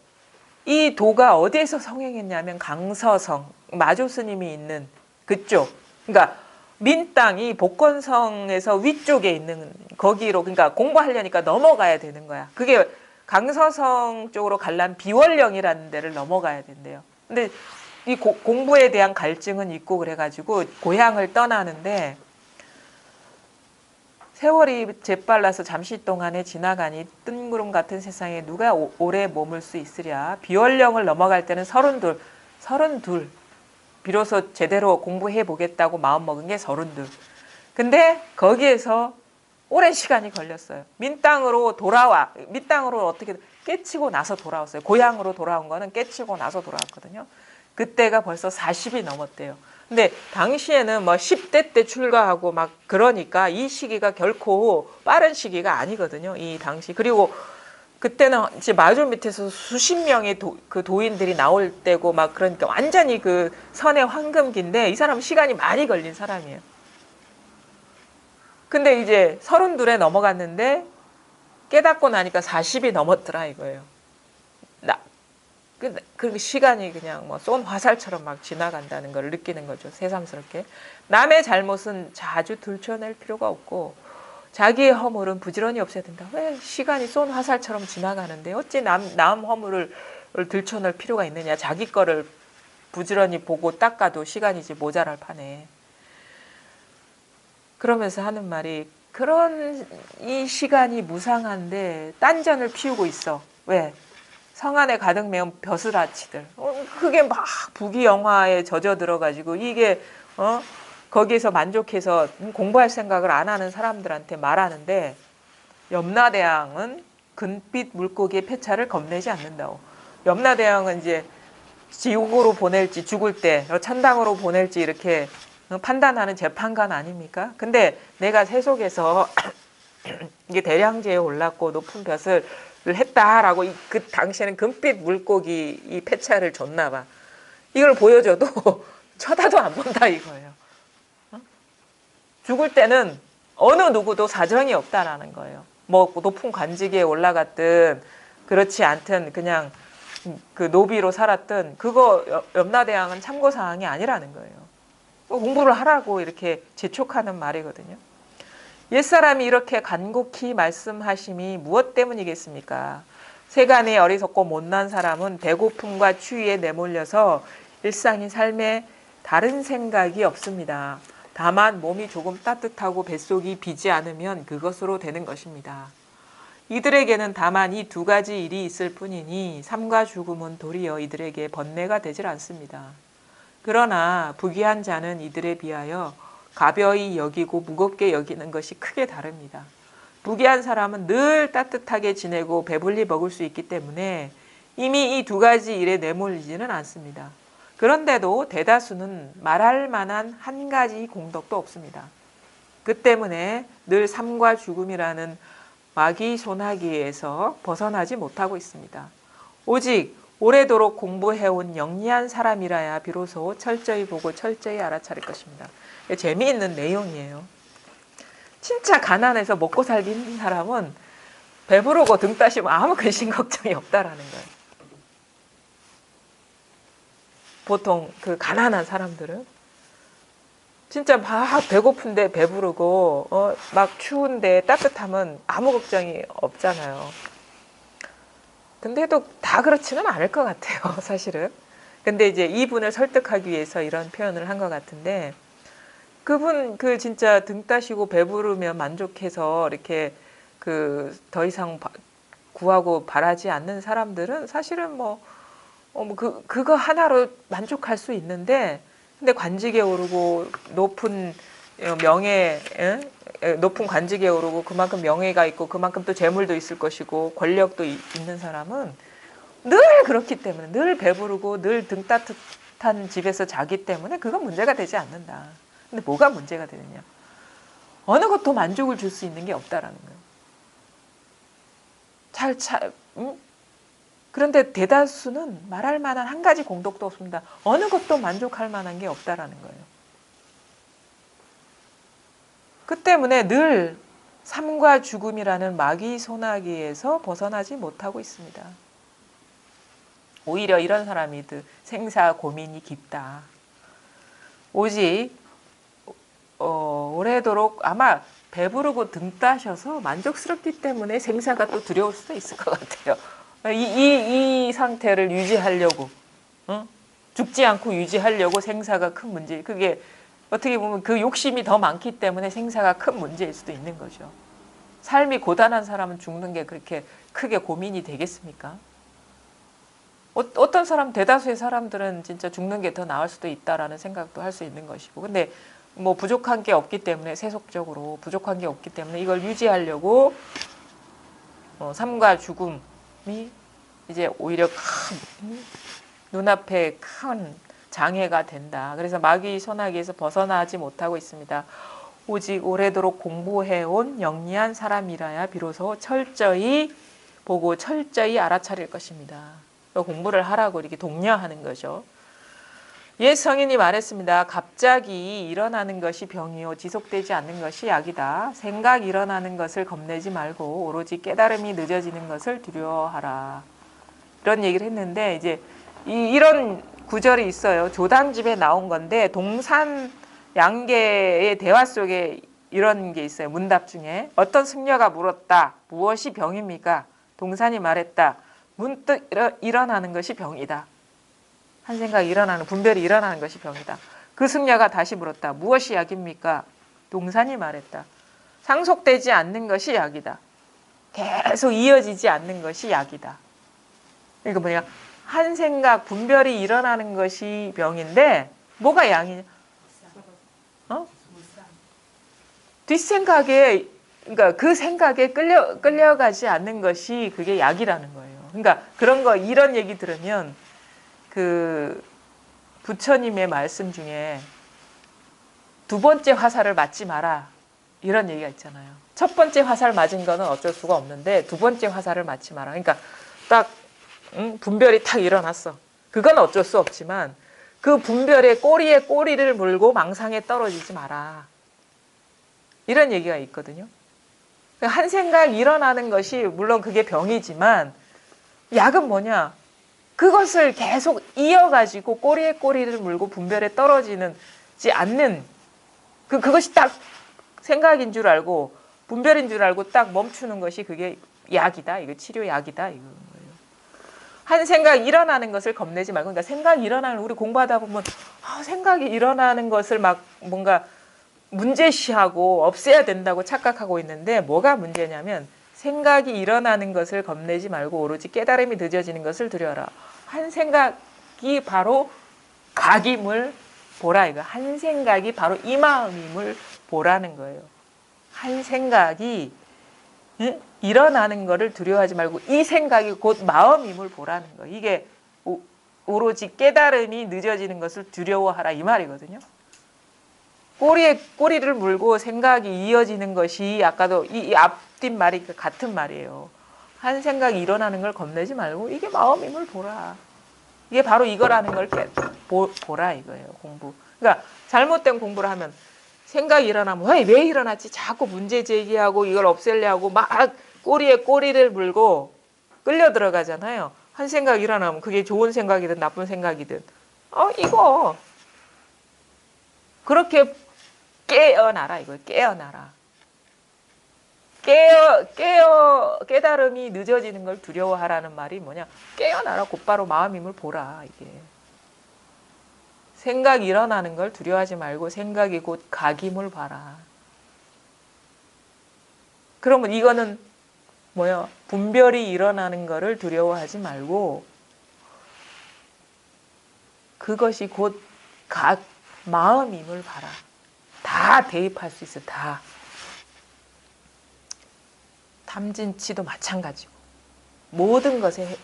이 도가 어디에서 성행했냐면 강서성 마조 스님이 있는 그쪽. 그러니까 민땅이 복건성에서 위쪽에 있는 거기로 그러니까 공부하려니까 넘어가야 되는 거야. 그게 강서성 쪽으로 가려면 비월령이라는 데를 넘어가야 된대요. 근데 이 공부에 대한 갈증은 있고 그래가지고 고향을 떠나는데 세월이 재빨라서 잠시 동안에 지나가니 뜬구름 같은 세상에 누가 오래 머물 수 있으랴. 비월령을 넘어갈 때는 32 비로소 제대로 공부해 보겠다고 마음먹은 게 32. 근데 거기에서 오랜 시간이 걸렸어요. 민땅으로 어떻게 깨치고 나서 돌아왔어요. 고향으로 돌아온 거는 깨치고 나서 돌아왔거든요. 그때가 벌써 40이 넘었대요. 근데 당시에는 뭐 10대 때 출가하고 막 그러니까 이 시기가 결코 빠른 시기가 아니거든요. 이 당시. 그리고 그때는 이제 마조 밑에서 수십 명의 그 도인들이 나올 때고 막 그러니까 완전히 그 선의 황금기인데 이 사람은 시간이 많이 걸린 사람이에요. 근데 이제 32에 넘어갔는데 깨닫고 나니까 40이 넘었더라 이거예요. 그 시간이 그냥 뭐 쏜 화살처럼 막 지나간다는 걸 느끼는 거죠. 새삼스럽게. 남의 잘못은 자주 들춰낼 필요가 없고 자기의 허물은 부지런히 없애야 된다. 왜 시간이 쏜 화살처럼 지나가는데 어찌 남 허물을 들춰낼 필요가 있느냐. 자기 거를 부지런히 보고 닦아도 시간이지 모자랄 판에. 그러면서 하는 말이 그런 이 시간이 무상한데 딴전을 피우고 있어. 왜? 성안에 가득 메운 벼슬아치들. 그게 막 부귀영화에 젖어 들어가지고 이게 거기에서 만족해서 공부할 생각을 안 하는 사람들한테 말하는데 염라대왕은 금빛 물고기의 폐차를 겁내지 않는다고. 염라대왕은 이제 지옥으로 보낼지 죽을 때 천당으로 보낼지 이렇게 판단하는 재판관 아닙니까? 근데 내가 세속에서 이게 대량제에 올랐고 높은 벼슬 했다라고 그 당시에는 금빛 물고기 이 폐차를 줬나 봐. 이걸 보여줘도 쳐다도 안 본다 이거예요. 죽을 때는 어느 누구도 사정이 없다라는 거예요. 뭐 높은 관직에 올라갔든 그렇지 않든 그냥 그 노비로 살았든 그거 염라대왕은 참고사항이 아니라는 거예요. 공부를 하라고 이렇게 재촉하는 말이거든요. 옛사람이 이렇게 간곡히 말씀하심이 무엇 때문이겠습니까? 세간에 어리석고 못난 사람은 배고픔과 추위에 내몰려서 일상의 삶에 다른 생각이 없습니다. 다만 몸이 조금 따뜻하고 뱃속이 비지 않으면 그것으로 되는 것입니다. 이들에게는 다만 이 두 가지 일이 있을 뿐이니 삶과 죽음은 도리어 이들에게 번뇌가 되질 않습니다. 그러나 부귀한 자는 이들에 비하여 가벼이 여기고 무겁게 여기는 것이 크게 다릅니다. 부귀한 사람은 늘 따뜻하게 지내고 배불리 먹을 수 있기 때문에 이미 이 두 가지 일에 내몰리지는 않습니다. 그런데도 대다수는 말할 만한 한 가지 공덕도 없습니다. 그 때문에 늘 삶과 죽음이라는 마귀 소나기에서 벗어나지 못하고 있습니다. 오직 오래도록 공부해온 영리한 사람이라야 비로소 철저히 보고 철저히 알아차릴 것입니다. 재미있는 내용이에요. 진짜 가난해서 먹고 살기 힘든 사람은 배부르고 등 따시고 아무 근심 걱정이 없다라는 거예요. 보통 그 가난한 사람들은 진짜 막 배고픈데 배부르고 막 추운데 따뜻하면 아무 걱정이 없잖아요. 근데도 다 그렇지는 않을 것 같아요, 사실은. 근데 이제 이분을 설득하기 위해서 이런 표현을 한 것 같은데 그분 그 진짜 등 따시고 배부르면 만족해서 이렇게 그 더 이상 구하고 바라지 않는 사람들은 사실은 그거 하나로 만족할 수 있는데 근데 관직에 오르고 높은 명예, 높은 관직에 오르고 그만큼 명예가 있고 그만큼 또 재물도 있을 것이고 권력도 있는 사람은 늘 그렇기 때문에 늘 배부르고 늘 등 따뜻한 집에서 자기 때문에 그건 문제가 되지 않는다. 근데 뭐가 문제가 되느냐? 어느 것도 만족을 줄 수 있는 게 없다라는 거예요. 그런데 대다수는 말할 만한 한 가지 공덕도 없습니다. 어느 것도 만족할 만한 게 없다라는 거예요. 그 때문에 늘 삶과 죽음이라는 마귀 소나기에서 벗어나지 못하고 있습니다. 오히려 이런 사람이 생사 고민이 깊다. 오직 오래도록 아마 배부르고 등 따셔서 만족스럽기 때문에 생사가 또 두려울 수도 있을 것 같아요. 이 상태를 유지하려고, 죽지 않고 유지하려고 생사가 큰 문제. 그게 어떻게 보면 그 욕심이 더 많기 때문에 생사가 큰 문제일 수도 있는 거죠. 삶이 고단한 사람은 죽는 게 그렇게 크게 고민이 되겠습니까? 어떤 사람, 대다수의 사람들은 진짜 죽는 게 더 나을 수도 있다라는 생각도 할 수 있는 것이고, 근데 뭐 부족한 게 없기 때문에, 세속적으로 부족한 게 없기 때문에 이걸 유지하려고 삶과 죽음이 이제 오히려 눈앞에 큰 장애가 된다. 그래서 마귀 소나기에서 벗어나지 못하고 있습니다. 오직 오래도록 공부해온 영리한 사람이라야 비로소 철저히 보고 철저히 알아차릴 것입니다. 공부를 하라고 이렇게 독려하는 거죠. 옛 성인이 말했습니다. 갑자기 일어나는 것이 병이요 지속되지 않는 것이 약이다. 생각 일어나는 것을 겁내지 말고 오로지 깨달음이 늦어지는 것을 두려워하라. 이런 얘기를 했는데 이제 이런 구절이 있어요. 조담집에 나온 건데 동산 양계의 대화 속에 이런 게 있어요. 문답 중에 어떤 승려가 물었다. 무엇이 병입니까? 동산이 말했다. 문득 일어나는 것이 병이다. 한 생각이 일어나는, 분별이 일어나는 것이 병이다. 그 승려가 다시 물었다. 무엇이 약입니까? 동산이 말했다. 상속되지 않는 것이 약이다. 계속 이어지지 않는 것이 약이다. 이거 뭐냐? 한 생각, 분별이 일어나는 것이 병인데 뭐가 약이냐? 뒷생각에, 그러니까 그 생각에 끌려가지 않는 것이 그게 약이라는 거예요. 그러니까 그런 거, 이런 얘기 들으면 그 부처님의 말씀 중에 두 번째 화살을 맞지 마라. 이런 얘기가 있잖아요. 첫 번째 화살 맞은 거는 어쩔 수가 없는데 두 번째 화살을 맞지 마라. 그러니까 딱 분별이 탁 일어났어. 그건 어쩔 수 없지만 그 분별의 꼬리에 꼬리를 물고 망상에 떨어지지 마라. 이런 얘기가 있거든요. 한 생각 일어나는 것이 물론 그게 병이지만 약은 뭐냐? 그것을 계속 이어가지고 꼬리에 꼬리를 물고 분별에 떨어지지 않는 그것이 딱 생각인 줄 알고 분별인 줄 알고 딱 멈추는 것이 그게 약이다. 이거 치료약이다. 이거 거예요. 한 생각 일어나는 것을 겁내지 말고, 그러니까 생각이 일어나는, 우리 공부하다 보면 생각이 일어나는 것을 막 뭔가 문제시하고 없애야 된다고 착각하고 있는데 뭐가 문제냐면 생각이 일어나는 것을 겁내지 말고 오로지 깨달음이 늦어지는 것을 두려워라. 한 생각이 바로 각임을 보라 이거. 한 생각이 바로 이 마음임을 보라는 거예요. 한 생각이 일어나는 것을 두려워하지 말고 이 생각이 곧 마음임을 보라는 거예요. 이게 오로지 깨달음이 늦어지는 것을 두려워하라 이 말이거든요. 꼬리에 꼬리를 물고 생각이 이어지는 것이 아까도 이 앞뒷 말이 같은 말이에요. 한 생각이 일어나는 걸 겁내지 말고 이게 마음임을 보라. 이게 바로 이거라는 걸 보라 이거예요. 공부. 그러니까 잘못된 공부를 하면 생각이 일어나면 왜 일어났지? 자꾸 문제 제기하고 이걸 없애려고 막 꼬리에 꼬리를 물고 끌려 들어가잖아요. 한 생각이 일어나면 그게 좋은 생각이든 나쁜 생각이든 이거 그렇게 깨어나라 이거예요. 깨어나라. 깨달음이 늦어지는 걸 두려워하라는 말이 뭐냐? 깨어나라. 곧바로 마음임을 보라. 이게. 생각이 일어나는 걸 두려워하지 말고 생각이 곧 각임을 봐라. 그러면 이거는 뭐야? 분별이 일어나는 거를 두려워하지 말고 그것이 곧 마음임을 봐라. 다 대입할 수 있어. 다. 탐진치도 마찬가지고 모든 것에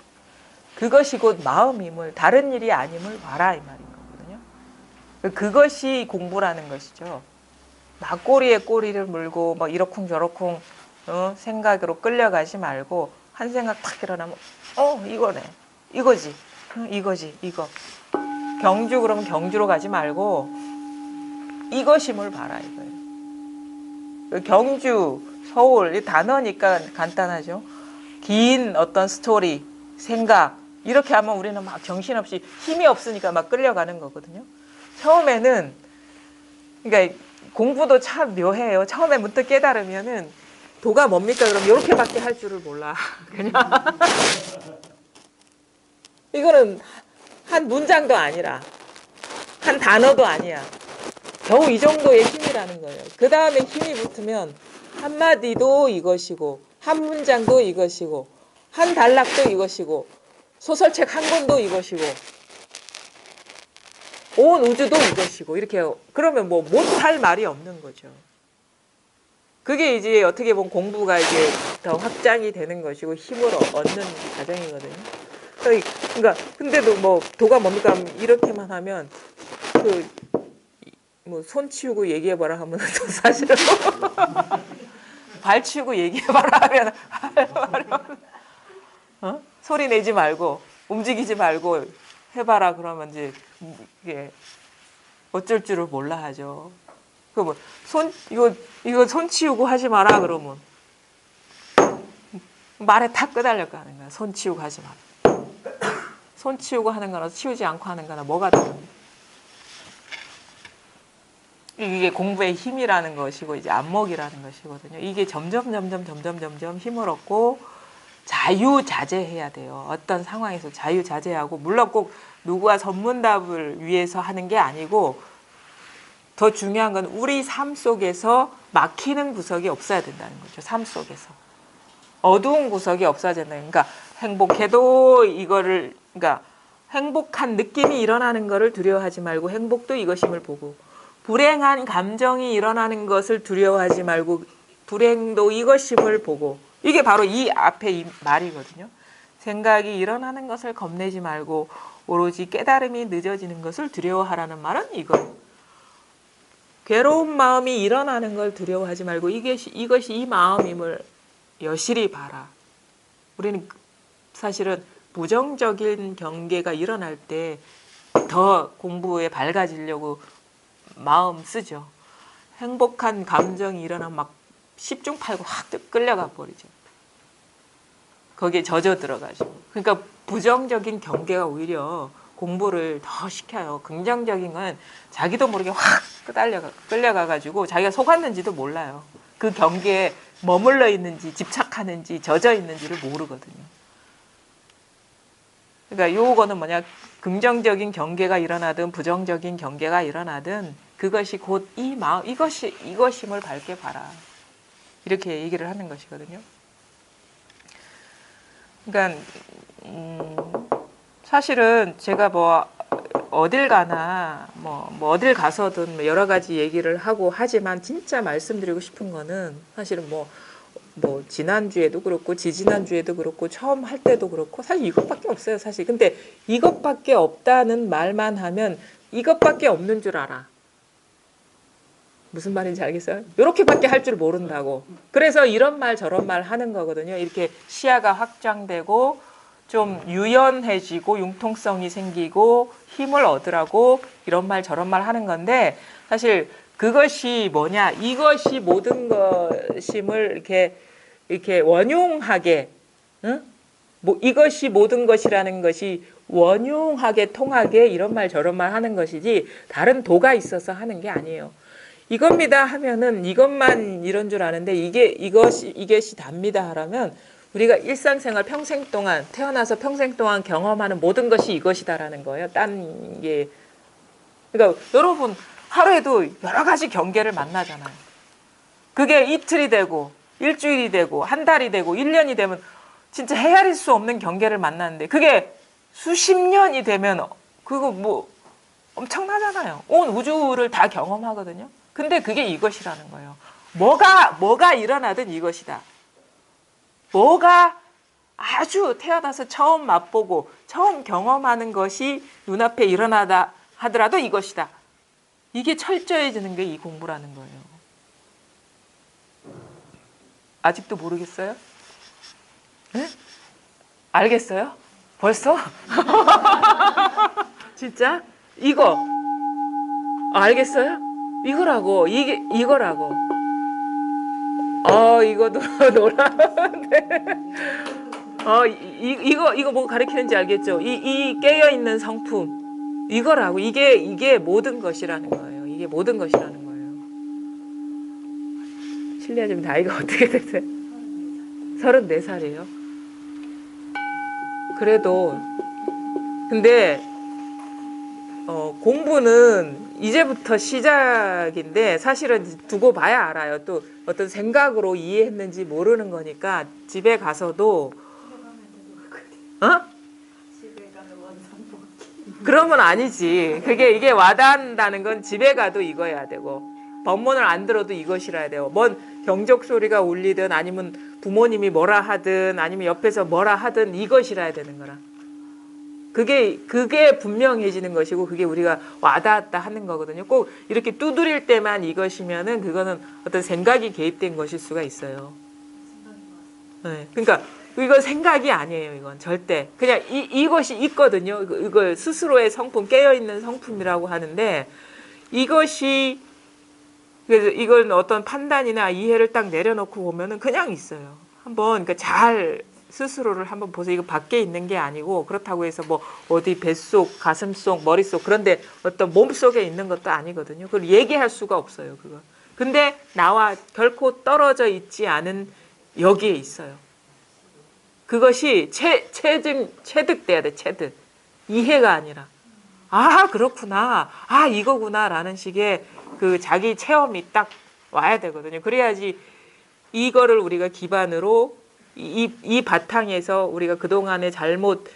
그것이 곧 마음임을 다른 일이 아님을 봐라 이 말인 거거든요. 그것이 공부라는 것이죠. 막 꼬리에 꼬리를 물고 막 이러쿵저러쿵 생각으로 끌려가지 말고 한 생각 탁 일어나면 이거네. 이거지. 이거지. 이거. 경주 그러면 경주로 가지 말고 이것임을 봐라 이거예요. 경주, 서울 이 단어니까 간단하죠. 긴 어떤 스토리, 생각 이렇게 하면 우리는 막 정신없이 힘이 없으니까 막 끌려가는 거거든요. 처음에는 그러니까 공부도 참 묘해요. 처음에 문득 깨달으면은 도가 뭡니까? 그럼 이렇게밖에 할 줄을 몰라. 그냥 이거는 한 문장도 아니라 한 단어도 아니야. 겨우 이 정도의 힘이라는 거예요. 그 다음에 힘이 붙으면 한마디도 이것이고 한 문장도 이것이고 한 단락도 이것이고 소설책 한 권도 이것이고 온 우주도 이것이고 이렇게 그러면 뭐 못할 말이 없는 거죠. 그게 이제 어떻게 보면 공부가 이제 더 확장이 되는 것이고 힘을 얻는 과정이거든요. 그러니까 근데도 뭐 도가 뭡니까? 이렇게만 하면 그 뭐 손 치우고 얘기해봐라 하면 또 사실은 발 치우고 얘기해봐라 하면 소리 내지 말고 움직이지 말고 해봐라 그러면 이제 이게 어쩔 줄을 몰라 하죠. 그 뭐 손 이거 손 치우고 하지 마라 그러면 말에 탁 끄달려 가는 거야. 손 치우고 하지 마라. 손 치우고 하는 거나 치우지 않고 하는 거나 뭐가 다른데? 이게 공부의 힘이라는 것이고 이제 안목이라는 것이거든요. 이게 점점 힘을 얻고 자유자재해야 돼요. 어떤 상황에서 자유자재하고 물론 꼭 누구와 전문답을 위해서 하는 게 아니고 더 중요한 건 우리 삶 속에서 막히는 구석이 없어야 된다는 거죠. 삶 속에서 어두운 구석이 없어야 된다. 그러니까 행복해도 이거를 그러니까 행복한 느낌이 일어나는 것을 두려워하지 말고 행복도 이것임을 보고 불행한 감정이 일어나는 것을 두려워하지 말고 불행도 이것임을 보고 이게 바로 이 앞에 이 말이거든요. 생각이 일어나는 것을 겁내지 말고 오로지 깨달음이 늦어지는 것을 두려워하라는 말은 이거예요. 괴로운 마음이 일어나는 걸 두려워하지 말고 이것이 이 마음임을 여실히 봐라. 우리는 사실은 부정적인 경계가 일어날 때 더 공부에 밝아지려고 마음 쓰죠. 행복한 감정이 일어나면 막 10중 8구 확 끌려가 버리죠. 거기에 젖어 들어가죠. 그러니까 부정적인 경계가 오히려 공부를 더 시켜요. 긍정적인 건 자기도 모르게 확 끌려가가지고 자기가 속았는지도 몰라요. 그 경계에 머물러 있는지 집착하는지 젖어 있는지를 모르거든요. 그러니까 요거는 뭐냐, 긍정적인 경계가 일어나든 부정적인 경계가 일어나든 그것이 곧 이 마음 이것임을 밝게 봐라. 이렇게 얘기를 하는 것이거든요. 그러니까 사실은 제가 뭐 어딜 가나 뭐 어딜 가서든 여러 가지 얘기를 하고 하지만 진짜 말씀드리고 싶은 거는 사실은 뭐 지난주에도 그렇고 지지난주에도 그렇고 처음 할 때도 그렇고 사실 이것밖에 없어요. 사실 근데 이것밖에 없다는 말만 하면 이것밖에 없는 줄 알아. 무슨 말인지 알겠어요? 이렇게밖에 할 줄 모른다고. 그래서 이런 말 저런 말 하는 거거든요. 이렇게 시야가 확장되고 좀 유연해지고 융통성이 생기고 힘을 얻으라고 이런 말 저런 말 하는 건데 사실 그것이 뭐냐, 이것이 모든 것임을 이렇게 원용하게, 응? 이것이 모든 것이라는 것이 원용하게 통하게 이런 말 저런 말 하는 것이지 다른 도가 있어서 하는 게 아니에요. 이겁니다 하면은 이것만 이런 줄 아는데 이것이 답니다 하라면 우리가 일상생활 평생 동안 태어나서 평생 동안 경험하는 모든 것이 이것이다라는 거예요. 딴 게. 그러니까 여러분 하루에도 여러 가지 경계를 만나잖아요. 그게 이틀이 되고 일주일이 되고 한 달이 되고 1년이 되면 진짜 헤아릴 수 없는 경계를 만나는데 그게 수십 년이 되면 그거 뭐 엄청나잖아요. 온 우주를 다 경험하거든요. 근데 그게 이것이라는 거예요. 뭐가 일어나든 이것이다. 뭐가 아주 태어나서 처음 맛보고 처음 경험하는 것이 눈앞에 일어나다 하더라도 이것이다. 이게 철저해지는 게 이 공부라는 거예요. 아직도 모르겠어요? 네? 알겠어요? 벌써? 진짜? 이거 알겠어요? 이거라고. 이거라고. 이거도 놀라운데. 이거 뭐 가리키는지 알겠죠? 이 깨어 있는 성품 이거라고 이게 모든 것이라는 거예요. 이게 모든 것이라는 거예요. 실례하지만 나이가 어떻게 되세요? 34살이에요. 그래도 근데 공부는 이제부터 시작인데 사실은 두고 봐야 알아요. 또 어떤 생각으로 이해했는지 모르는 거니까 집에 가서도 집에 가는 원상복귀. 그러면 아니지. 이게 와닿는다는 건 집에 가도 이거여야 되고 법문을 안 들어도 이것이라야 돼요. 뭔 경적 소리가 울리든 아니면 부모님이 뭐라 하든 아니면 옆에서 뭐라 하든 이것이라야 되는 거라. 그게 분명해지는 것이고 그게 우리가 와닿았다 하는 거거든요. 꼭 이렇게 두드릴 때만 이것이면은 그거는 어떤 생각이 개입된 것일 수가 있어요. 네. 그러니까 이건 생각이 아니에요. 이건 절대 그냥 이것이 있거든요. 이걸 스스로의 성품 깨어있는 성품이라고 하는데 이것이 그래서 이걸 어떤 판단이나 이해를 딱 내려놓고 보면은 그냥 있어요. 한번 그러니까 잘 스스로를 한번 보세요. 이거 밖에 있는 게 아니고 그렇다고 해서 뭐 어디 뱃속, 가슴속, 머릿속 그런데 어떤 몸속에 있는 것도 아니거든요. 그걸 얘기할 수가 없어요. 그거. 근데 나와 결코 떨어져 있지 않은 여기에 있어요. 그것이 체득돼야 돼. 체득. 이해가 아니라. 아 그렇구나. 아 이거구나라는 식의 그 자기 체험이 딱 와야 되거든요. 그래야지 이거를 우리가 기반으로 이 바탕에서 우리가 그동안에 잘못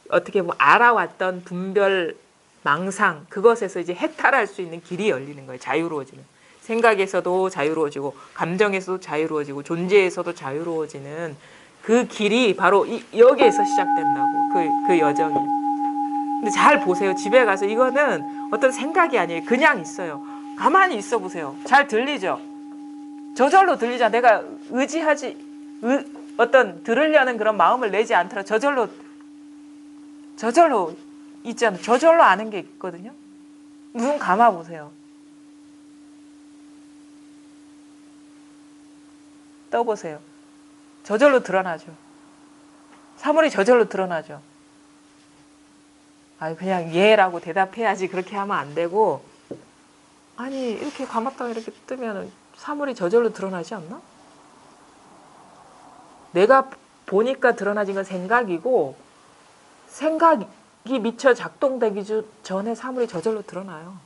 어떻게 뭐 알아왔던 분별 망상 그것에서 이제 해탈할 수 있는 길이 열리는 거예요. 자유로워지는. 생각에서도 자유로워지고 감정에서도 자유로워지고 존재에서도 자유로워지는 그 길이 바로 여기에서 시작된다고. 그 여정이. 근데 잘 보세요. 집에 가서 이거는 어떤 생각이 아니에요. 그냥 있어요. 가만히 있어 보세요. 잘 들리죠? 저절로 들리잖아. 내가 어떤 들으려는 그런 마음을 내지 않더라. 저절로 있잖아. 저절로 아는 게 있거든요. 눈 감아 보세요. 떠보세요. 저절로 드러나죠. 사물이 저절로 드러나죠. 그냥 예라고 대답해야지 그렇게 하면 안 되고 아니 이렇게 감았다가 이렇게 뜨면 사물이 저절로 드러나지 않나? 내가 보니까 드러나진 건 생각이고 생각이 미처 작동되기 전에 사물이 저절로 드러나요.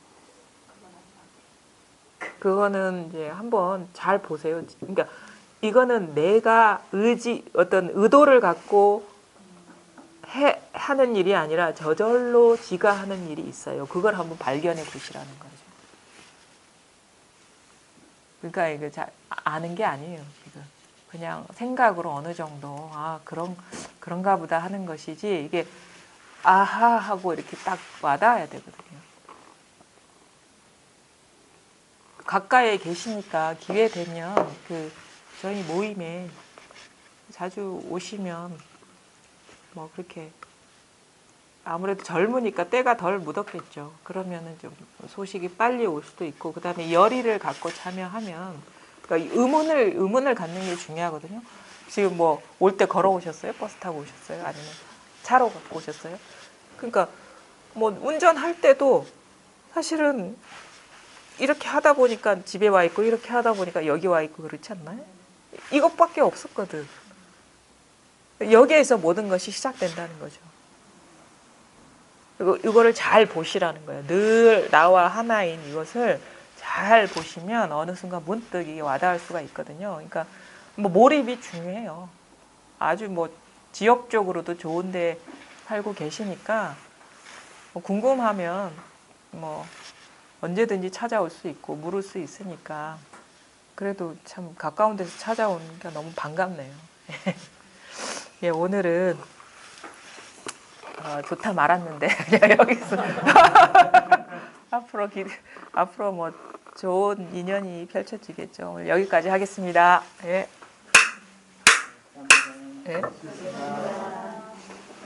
그거는 이제 한번 잘 보세요. 그러니까 이거는 내가 어떤 의도를 갖고 하는 일이 아니라 저절로 지가 하는 일이 있어요. 그걸 한번 발견해 보시라는 거죠. 그러니까 이거 잘 아는 게 아니에요. 지금 그냥 생각으로 어느 정도 그런가 보다 하는 것이지 이게 아하 하고 이렇게 딱 와닿아야 되거든요. 가까이에 계시니까 기회 되면 저희 모임에 자주 오시면 뭐 그렇게 아무래도 젊으니까 때가 덜 묻었겠죠. 그러면은 좀 소식이 빨리 올 수도 있고 그다음에 열의를 갖고 참여하면 그러니까 의문을 갖는 게 중요하거든요. 지금 뭐 올 때 걸어오셨어요? 버스 타고 오셨어요? 아니면 차로 갖고 오셨어요? 그러니까 뭐 운전할 때도 사실은 이렇게 하다 보니까 집에 와 있고 이렇게 하다 보니까 여기 와 있고 그렇지 않나요? 이것밖에 없었거든. 여기에서 모든 것이 시작된다는 거죠. 그리고 이거를 잘 보시라는 거예요. 늘 나와 하나인 이것을 잘 보시면 어느 순간 문득 이게 와닿을 수가 있거든요. 그러니까 뭐 몰입이 중요해요. 아주 뭐 지역적으로도 좋은데 살고 계시니까 뭐 궁금하면 뭐 언제든지 찾아올 수 있고 물을 수 있으니까 그래도 참 가까운 데서 찾아오니까 너무 반갑네요. 예, 오늘은 좋다 말았는데 그냥 여기서 앞으로 뭐 좋은 인연이 펼쳐지겠죠. 오늘 여기까지 하겠습니다. 예. 예.